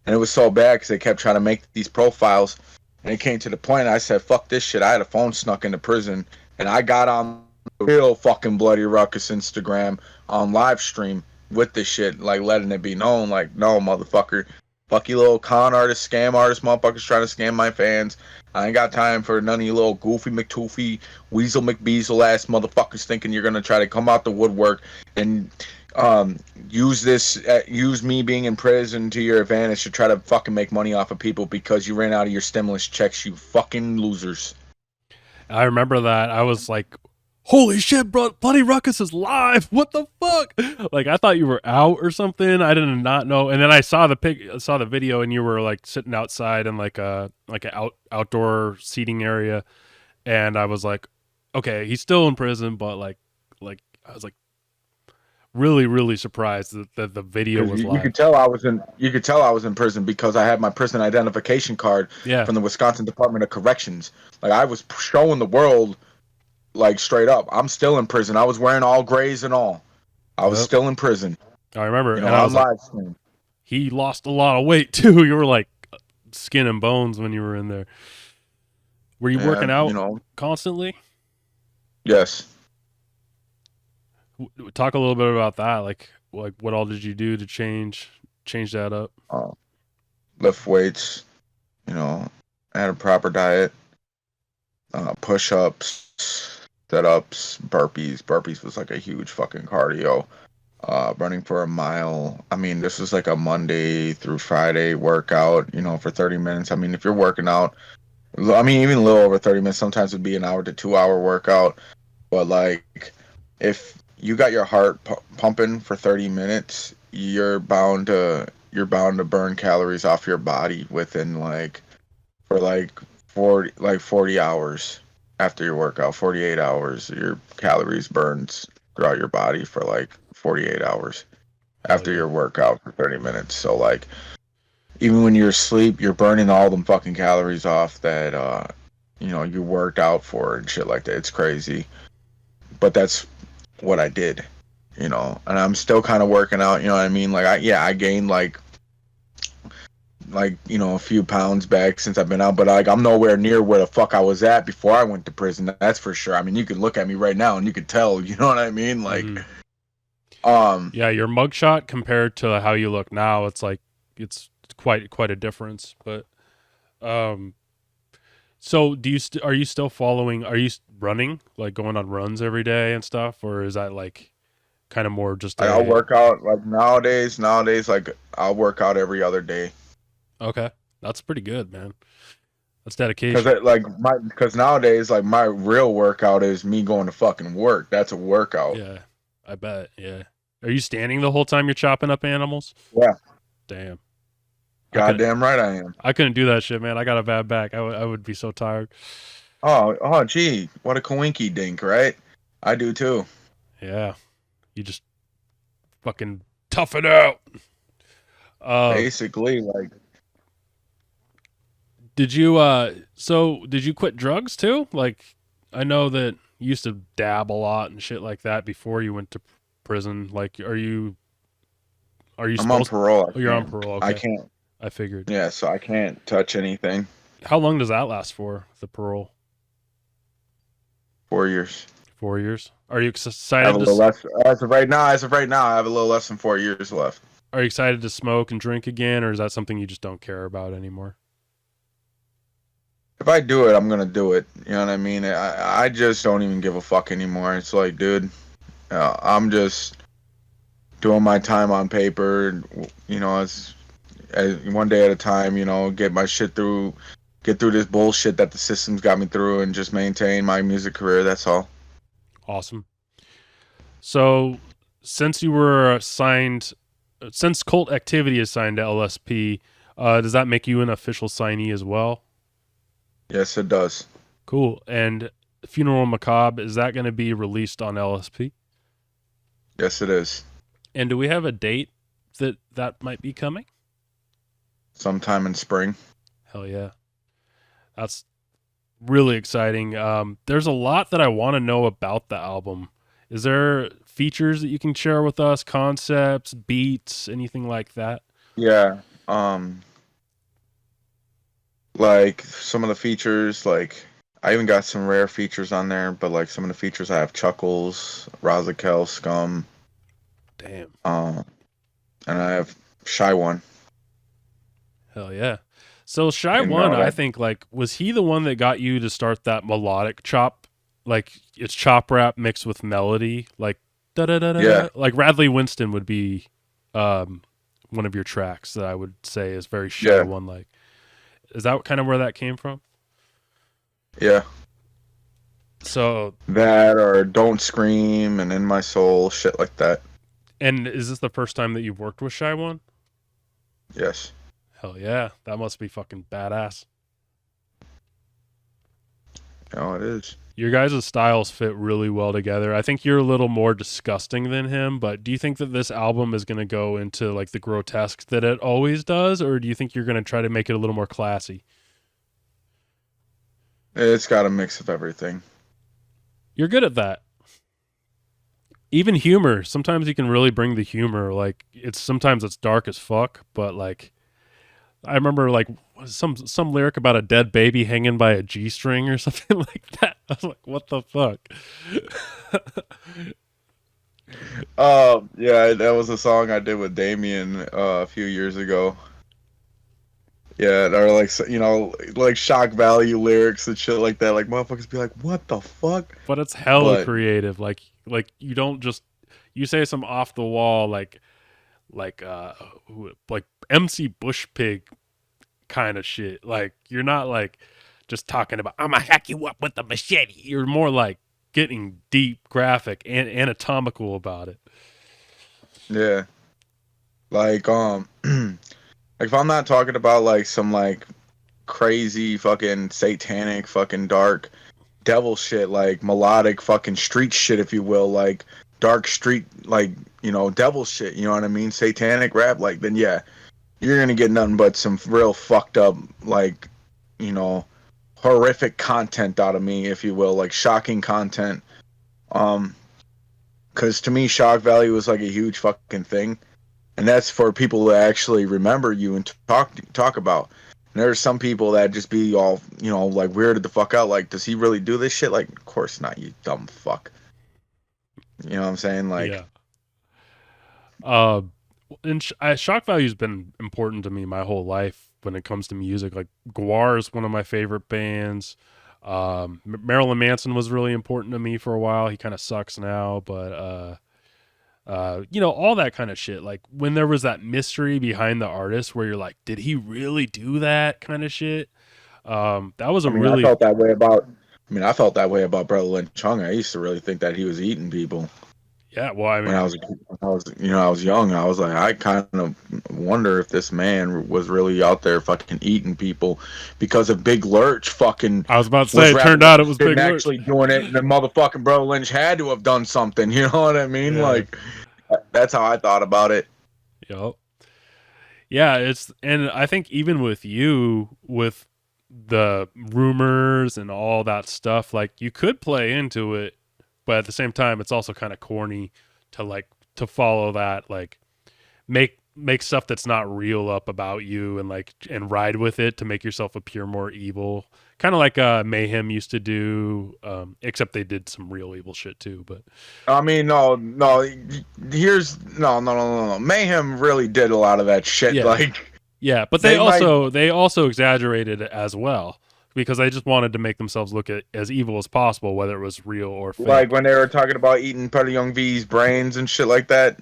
And it was so bad because they kept trying to make these profiles. And it came to the point I said, fuck this shit. I had a phone snuck into prison. And I got on the real fucking Bloody Ruckus Instagram on live stream with this shit, like letting it be known, like, no, motherfucker. Fuck you little con artist, scam artist, motherfuckers trying to scam my fans. I ain't got time for none of you little goofy McToofy, Weasel McBeasel ass motherfuckers thinking you're gonna try to come out the woodwork and use me being in prison to your advantage to try to fucking make money off of people because you ran out of your stimulus checks, you fucking losers. I remember that. I was like, holy shit, bro, Bloody Ruckus is live. What the fuck? Like, I thought you were out or something. I did not know. And then I saw the video, and you were like sitting outside in like an outdoor seating area. And I was like, okay, he's still in prison, but like I was like really, really surprised that the video was live. You could tell I was in prison because I had my prison identification card from the Wisconsin Department of Corrections. Like, I was showing the world, like, straight up, I'm still in prison. I was wearing all grays and all. I was still in prison. I remember, you know, and I was like, he lost a lot of weight too. You were like skin and bones when you were in there. Were you working out constantly? Yes. Talk a little bit about that. Like what all did you do to change that up? Lift weights. You know, I had a proper diet. Push-ups, sit-ups, burpees. Burpees was like a huge fucking cardio. Running for a mile. I mean, this was like a Monday through Friday workout, you know, for 30 minutes. I mean, if you're working out, I mean, even a little over 30 minutes, sometimes it'd be an hour to 2 hour workout. But like, if you got your heart pumping for 30 minutes, you're bound to burn calories off your body within for 40 hours after your workout. 48 hours, your calories burns throughout your body for like 48 hours after your workout for 30 minutes. So like, even when you're asleep, you're burning all them fucking calories off that you worked out for and shit like that. It's crazy. But that's what I did, and I'm still kind of working out, you know what I mean? Like, I gained like a few pounds back since I've been out, but like, I'm nowhere near where the fuck I was at before I went to prison. That's for sure. I mean, you can look at me right now and you could tell, you know what I mean? Like, yeah, your mugshot compared to how you look now, it's like, it's quite a difference. But, so are you still following, are you running, like going on runs every day and stuff? Or is that like kind of more just, I'll work out like nowadays, like I'll work out every other day. Okay. That's pretty good, man. That's dedication. Because nowadays, like, my real workout is me going to fucking work. That's a workout. Yeah, I bet. Yeah. Are you standing the whole time you're chopping up animals? Yeah. Damn. Goddamn right I am. I couldn't do that shit, man. I got a bad back. I would be so tired. Oh, gee. What a coinky dink, right? I do too. Yeah. You just fucking tough it out. Basically, like. Did you quit drugs too? Like, I know that you used to dab a lot and shit like that before you went to prison. Like, are you I'm on parole. You're on parole. Okay. I can't. I figured. Yeah, so I can't touch anything. How long does that last for, the parole? 4 years. 4 years? Are you excited? I have a little less, as of right now, I have a little less than 4 years left. Are you excited to smoke and drink again, or is that something you just don't care about anymore? If I do it, I'm gonna do it. You know what I mean? I just don't even give a fuck anymore. It's like, dude, I'm just doing my time on paper. You know, as one day at a time. You know, get my shit through, get through this bullshit that the system's got me through, and just maintain my music career. That's all. Awesome. So, since you were signed, since Cult Activity is signed to LSP, does that make you an official signee as well? Yes, it does. Cool. And Funeral Macabre, is that going to be released on LSP? Yes, it is. And do we have a date that might be coming? Sometime in spring. Hell yeah. That's really exciting. There's a lot that I want to know about the album. Is there features that you can share with us? Concepts, beats, anything like that? Yeah. Like some of the features, like I even got some rare features on there, but like some of the features I have Chuckles, Razakel, Scum, Damn. and I have Shy One. Hell yeah. So Shy And One, I that, think, like, was he the one that got you to start that melodic chop? Like, it's chop rap mixed with melody, like da da da da. Yeah. Like Radley Winston would be one of your tracks that I would say is very Shy Yeah. One like. Is that kind of where that came from? yeah, So, that or Don't Scream and In My Soul, shit like that. and is this the first time that you've worked with Shy One? Yes. Hell yeah, that must be fucking badass. Oh, it is. Your guys' styles fit really well together. I think you're a little more disgusting than him, but do you think that this album is going to go into like the grotesque that it always does, or do you think you're going to try to make it a little more classy? It's got a mix of everything. You're good at that. Even humor. Sometimes you can really bring the humor. Like sometimes it's dark as fuck, but like I remember like some lyric about a dead baby hanging by a G-string or something like that. I was like, what the fuck? Yeah, that was a song I did with Damien a few years ago. Yeah, or like, like shock value lyrics and shit like that. Like motherfuckers be like, "What the fuck?" But it's hella But- creative. Like you don't just you say some off the wall like MC Bush Pig kind of shit. Like you're not like just talking about I'm gonna hack you up with a machete. You're more like getting deep, graphic, and anatomical about it. Yeah, like like if I'm not talking about like some like crazy fucking satanic fucking dark devil shit, like melodic fucking street shit, if you will, like dark street, like devil shit. You know what I mean? Satanic rap, like then yeah, you're gonna get nothing but some real fucked up, like horrific content out of me, if you will, like shocking content. Because to me, shock value is like a huge fucking thing, and that's for people to actually remember you and talk about. And there's some people that just be all like weirded the fuck out. Like, does he really do this shit? Like, of course not, you dumb fuck. You know what I'm saying? Like, yeah. And shock value's been important to me my whole life when it comes to music. Like Guar is one of my favorite bands. Marilyn Manson was really important to me for a while. He kind of sucks now, but all that kind of shit. Like when there was that mystery behind the artist where you're like, did he really do that kind of shit? That was really. I felt that way about. I felt that way about Brother Lynch Chung. I used to really think that he was eating people. Yeah, well, I mean, when I was young, I was like, I kind of wonder if this man was really out there fucking eating people because of Big Lurch fucking. I was about to say, it turned out it was Big Lurch actually doing it, and the motherfucking Brother Lynch had to have done something. You know what I mean? Yeah. Like, that's how I thought about it. Yep. Yeah, and I think even with you, with the rumors and all that stuff, like you could play into it, but at the same time, it's also kind of corny to follow that, like make stuff that's not real up about you and ride with it to make yourself appear more evil. Kind of like Mayhem used to do, except they did some real evil shit too. But I mean, no. Mayhem really did a lot of that shit. Yeah. Like, yeah, but they also exaggerated it as well, because they just wanted to make themselves look as evil as possible, whether it was real or fake. Like when they were talking about eating Petty Young V's brains and shit like that.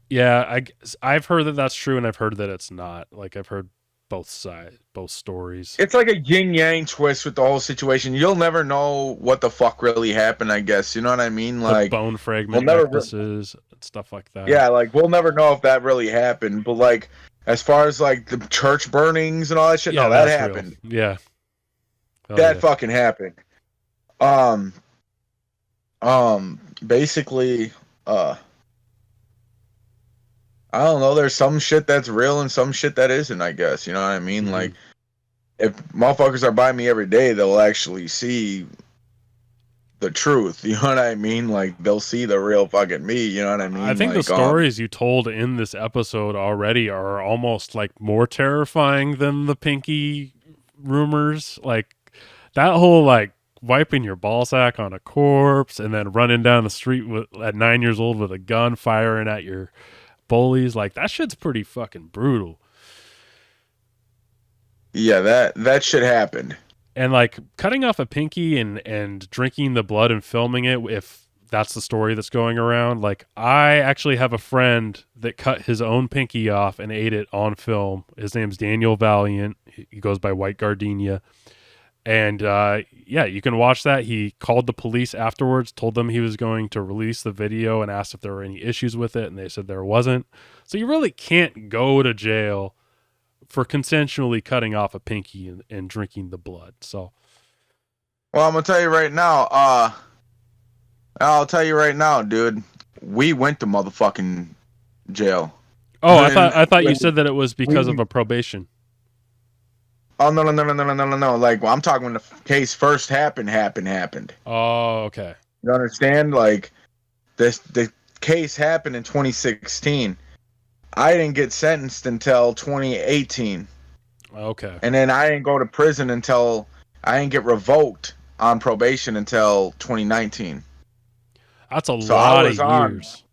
Yeah, I've heard that that's true, and I've heard that it's not. Like I've heard both stories. It's like a yin yang twist with the whole situation. You'll never know what the fuck really happened, I guess. You know what I mean? Like the bone fragment necklaces and stuff like that. Yeah, like we'll never know if that really happened. But like as far as like the church burnings and all that shit, Yeah, no, that that's happened. real. Yeah. That fucking happened. Basically, I don't know, there's some shit that's real and some shit that isn't, I guess. You know what I mean? Mhm. Like, if motherfuckers are by me every day, they'll actually see the truth. You know what I mean? Like, they'll see the real fucking me. You know what I mean? I think like, the stories you told in this episode already are almost like more terrifying than the Pinky rumors, like that whole like wiping your ball sack on a corpse and then running down the street at 9 years old with a gun firing at your bullies, like that shit's pretty fucking brutal. Yeah, that shit happened. And like cutting off a pinky and drinking the blood and filming it, if that's the story that's going around. Like I actually have a friend that cut his own pinky off and ate it on film. His name's Daniel Valiant. He goes by White Gardenia. And yeah, you can watch that. He called the police afterwards, told them he was going to release the video and asked if there were any issues with it. And they said there wasn't. So you really can't go to jail for consensually cutting off a pinky and drinking the blood. So, well, I'm gonna tell you right now. I'll tell you right now, dude. We went to motherfucking jail. Oh, I thought you said that it was because of a probation. Oh no. Like I'm talking when the case first happened. Oh, okay. You understand? Like the case happened in 2016. I didn't get sentenced until 2018. Okay. And then I didn't go to prison until I didn't get revoked on probation until 2019. That's a lot of years.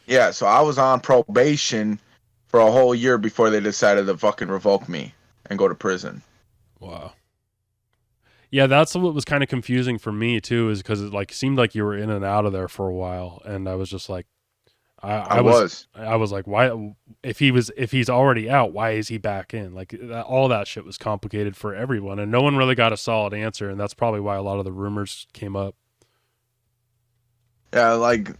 Yeah, so I was on probation for a whole year before they decided to fucking revoke me and go to prison. Wow. Yeah, that's what was kind of confusing for me too, is because it like seemed like you were in and out of there for a while, and I was just like, I was like, why? If he's already out, why is he back in? Like all that shit was complicated for everyone, and no one really got a solid answer, and that's probably why a lot of the rumors came up. Yeah, like,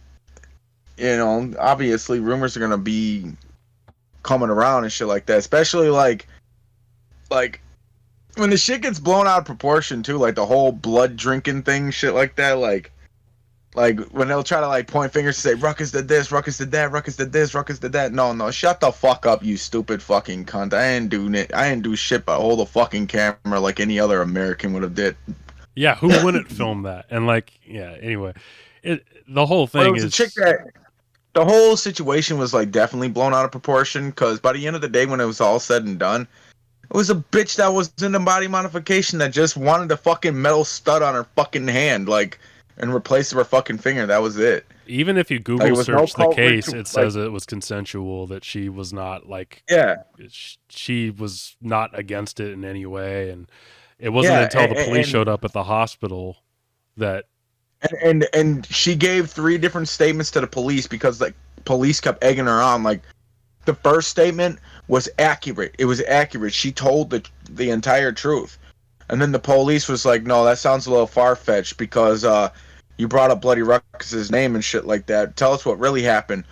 you know, obviously rumors are gonna be coming around and shit like that, especially like when the shit gets blown out of proportion too, like the whole blood drinking thing, shit like that, like when they'll try to like point fingers and say Ruckus did this, Ruckus did that, Ruckus did this, Ruckus did that. No, shut the fuck up, you stupid fucking cunt. I didn't do shit but hold a fucking camera like any other American would have did. Yeah, who wouldn't film that? And like, yeah, anyway, the whole thing is a chick that the whole situation was like definitely blown out of proportion, because by the end of the day, when it was all said and done, it was a bitch that was in a body modification that just wanted a fucking metal stud on her fucking hand, like, and replace her fucking finger. That was it. Even if you Google search the case, it says it was consensual, that she was not like, she was not against it in any way. And it wasn't until the police showed up at the hospital that. And she gave 3 different statements to the police because the police kept egging her on. Like, the first statement was accurate. It was accurate. She told the entire truth. And then the police was like, no, that sounds a little far-fetched because you brought up Bloody Ruckus's name and shit like that. Tell us what really happened.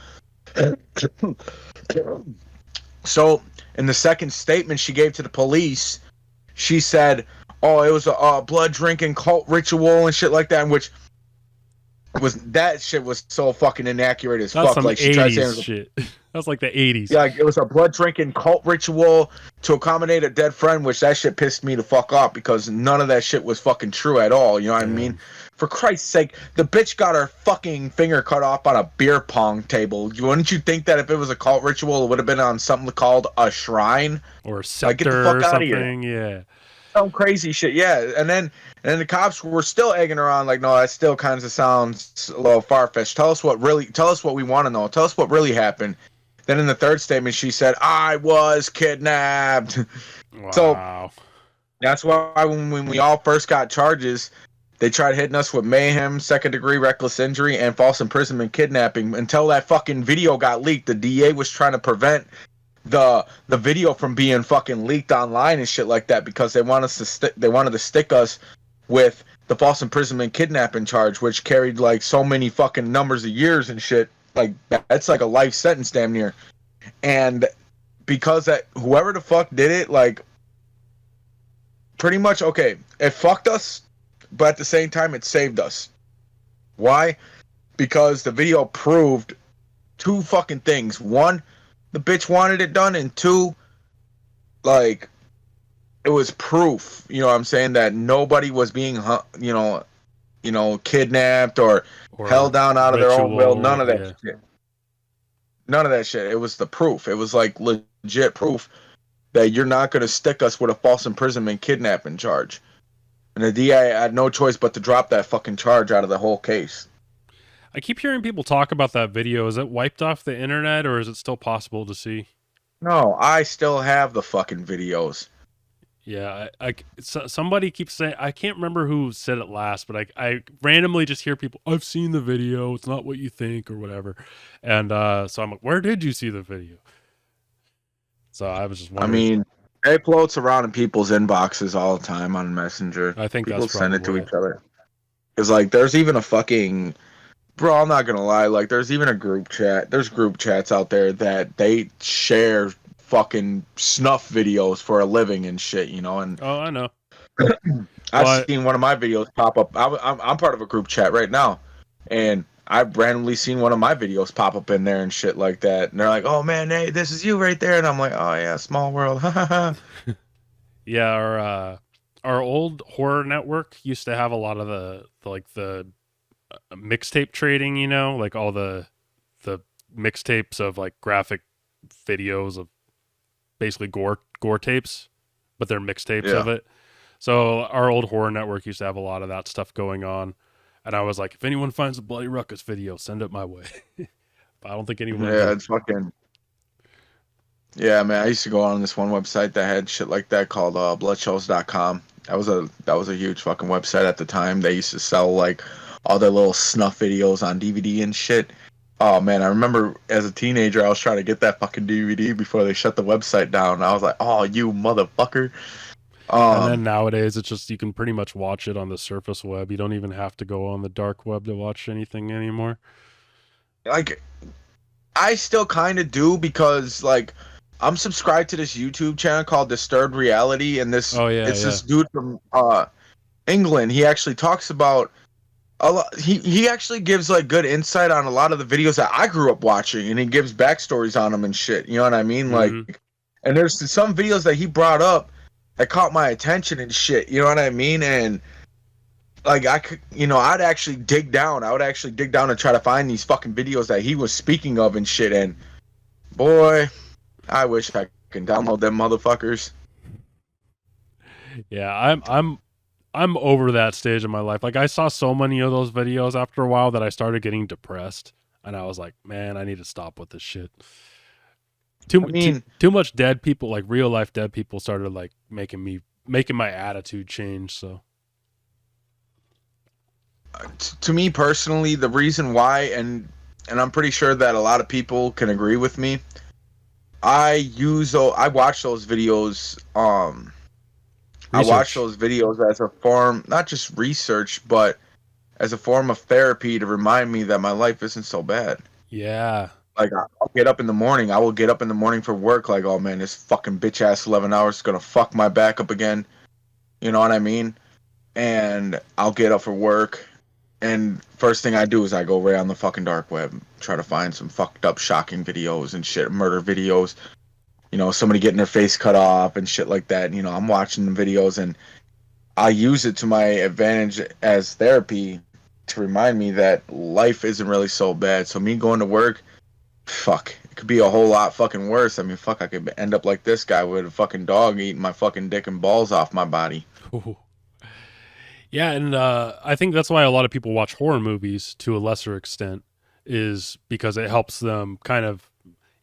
So, in the second statement she gave to the police, she said, oh, it was a blood-drinking cult ritual and shit like that, in which that shit was so fucking inaccurate as fuck. Some like she tried saying shit. That's like the 80s. Yeah, like, it was a blood drinking cult ritual to accommodate a dead friend, which that shit pissed me the fuck off because none of that shit was fucking true at all. You know what I mean? For Christ's sake, the bitch got her fucking finger cut off on a beer pong table. Wouldn't you think that if it was a cult ritual, it would have been on something called a shrine or a scepter or something? Yeah. Some crazy shit, yeah. And then the cops were still egging her on, like, no, that still kind of sounds a little far-fetched. Tell us what we want to know. Tell us what really happened. Then in the third statement, she said, I was kidnapped. Wow. So that's why when we all first got charges, they tried hitting us with mayhem, second-degree reckless injury, and false imprisonment kidnapping. Until that fucking video got leaked, the DA was trying to prevent the video from being fucking leaked online and shit like that because they wanted to stick us with the false imprisonment kidnapping charge, which carried like so many fucking numbers of years and shit. Like that's like a life sentence damn near. And because that whoever the fuck did it, like pretty much it fucked us, but at the same time it saved us. Why? Because the video proved 2 fucking things. 1, the bitch wanted it done, and 2, like, it was proof, you know what I'm saying, that nobody was being, kidnapped or held down out of their own will. None of that shit. None of that shit. It was the proof. It was like legit proof that you're not going to stick us with a false imprisonment kidnapping charge. And the DA had no choice but to drop that fucking charge out of the whole case. I keep hearing people talk about that video. Is it wiped off the internet, or is it still possible to see? No, I still have the fucking videos. Yeah, somebody keeps saying, I can't remember who said it last, but I randomly just hear people, I've seen the video, it's not what you think, or whatever. And so I'm like, where did you see the video? So I was just wondering. I mean, it floats around in people's inboxes all the time on Messenger. I think people that's send it to probably each other. Because, like, there's even a fucking... Bro, I'm not gonna lie, like, there's even a group chat. There's group chats out there that they share fucking snuff videos for a living and shit, you know? And oh, I know. I've seen one of my videos pop up. I'm part of a group chat right now, and I've randomly seen one of my videos pop up in there and shit like that. And they're like, "Oh man, hey, this is you right there," and I'm like, "Oh yeah, small world." Yeah, our old horror network used to have a lot of the mixtape trading, you know, like all the mixtapes of like graphic videos of basically gore tapes, but they're mixtapes of it. So our old horror network used to have a lot of that stuff going on, and I was like, if anyone finds a Bloody Ruckus video, send it my way. But I don't think anyone. Yeah, it's fucking. Yeah, man, I used to go on this one website that had shit like that called bloodshows.com. That was a huge fucking website at the time. They used to sell like all their little snuff videos on DVD and shit. Oh man, I remember as a teenager I was trying to get that fucking DVD before they shut the website down. I was like, "Oh, you motherfucker." And then nowadays it's just you can pretty much watch it on the surface web. You don't even have to go on the dark web to watch anything anymore. Like I still kind of do because like I'm subscribed to this YouTube channel called Disturbed Reality, and this this dude from England. He actually talks about a lot. He actually gives like good insight on a lot of the videos that I grew up watching, and he gives backstories on them and shit. You know what I mean? Mm-hmm. Like, and there's some videos that he brought up that caught my attention and shit. You know what I mean? And like I could, you know, I'd actually dig down. I would actually dig down and try to find these fucking videos that he was speaking of and shit. And boy, I wish I could download them motherfuckers. Yeah, I'm over that stage of my life. Like I saw so many of those videos after a while that I started getting depressed, and I was like, man, I need to stop with this shit. Too much dead people, like real life dead people, started like making my attitude change. So to me personally, the reason why, and I'm pretty sure that a lot of people can agree with me, I watch those videos. I watch those videos as a form, not just research, but as a form of therapy to remind me that my life isn't so bad. Yeah. Like, I'll get up in the morning. I will get up in the morning for work like, oh, man, this fucking bitch-ass 11 hours is going to fuck my back up again. You know what I mean? And I'll get up for work, and first thing I do is I go right on the fucking dark web, try to find some fucked up, shocking videos and shit, murder videos. You know, somebody getting their face cut off and shit like that. You know, I'm watching the videos, and I use it to my advantage as therapy to remind me that life isn't really so bad. So me going to work, fuck, it could be a whole lot fucking worse. I mean, fuck, I could end up like this guy with a fucking dog eating my fucking dick and balls off my body. Ooh. Yeah, and I think that's why a lot of people watch horror movies to a lesser extent, is because it helps them kind of,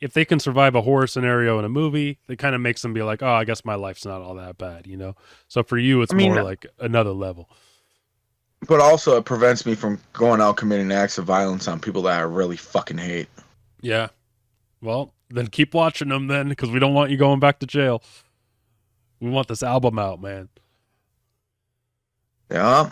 if they can survive a horror scenario in a movie, it kind of makes them be like, oh, I guess my life's not all that bad, you know? So for you, it's more like another level. But also it prevents me from going out committing acts of violence on people that I really fucking hate. Yeah. Well, then keep watching them then, because we don't want you going back to jail. We want this album out, man. Yeah.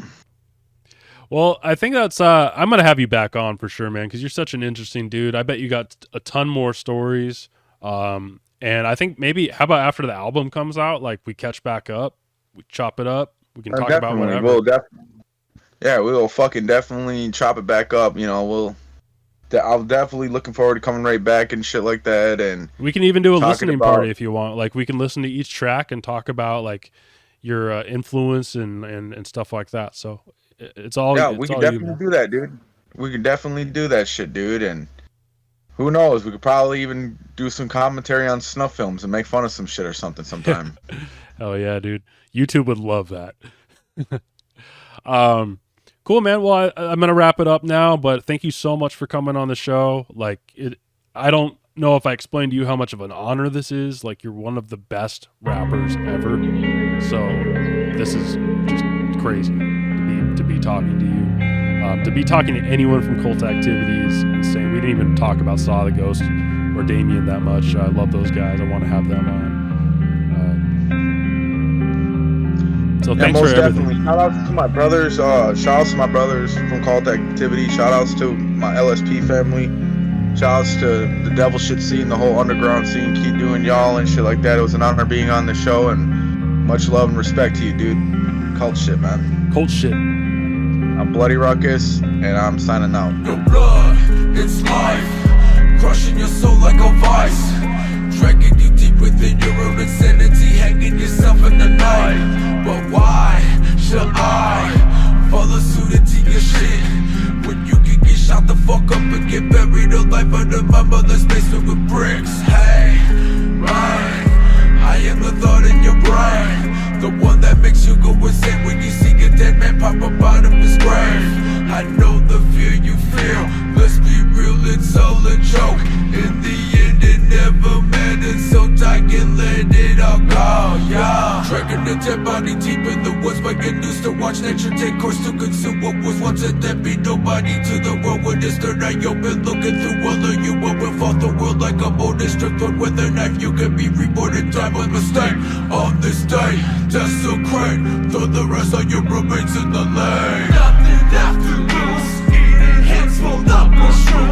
Well, I think that's, I'm going to have you back on for sure, man, because you're such an interesting dude. I bet you got a ton more stories. And I think maybe, how about after the album comes out, like we catch back up, we chop it up, we can talk about whatever. We will fucking definitely chop it back up. You know, I'll definitely looking forward to coming right back and shit like that. And we can even do a listening party if you want. Like we can listen to each track and talk about like your influence and stuff like that. So we can definitely do that, dude. We can definitely do that shit, dude. And Who knows? We could probably even do some commentary on snuff films and make fun of some shit or something sometime. Oh yeah, dude. YouTube would love that. Cool, man. Well, I'm gonna wrap it up now, but thank you so much for coming on the show. I don't know if I explained to you how much of an honor this is. Like, you're one of the best rappers ever. So this is just crazy to be talking to you. To be talking to anyone from Cult Activity is insane. We didn't even talk about Saw the Ghost or Damien that much. I love those guys. I want to have them on. So thanks for everything. Definitely. Shout outs to my brothers. Shout outs to my brothers from Cult Activity. Shout outs to my LSP family. Shout outs to the devil shit scene, the whole underground scene. Keep doing y'all and shit like that. It was an honor being on the show, and much love and respect to you, dude. Cultshit, man. Cultshit. I'm Bloody Ruckus, and I'm signing out. Your blood, it's life, crushing your soul like a vice, dragging you deep within your own insanity, hanging yourself in the night. But why should I follow suit and take your shit when you can get shot the fuck up and get buried alive under my mother's basement with bricks? Hey, right, I am the thought in your brain, the one that makes you go insane when you see a dead man pop up out of his grave. I know the fear you feel, let's be real, it's all a joke. In the end it never mattered, so die and let it all go, yeah. Dragging the dead body deep in the woods, but get used to watch nature take course to consume what was once and then be nobody to the world. When it's the night you've been looking through all of you, and will fought the world like a bold strip, but with a knife you can be reborn in time with mistake. On this day, desecrate, throw the rest of your remains in the lane. Nothing left to lose, eating hands rolled up or shroom.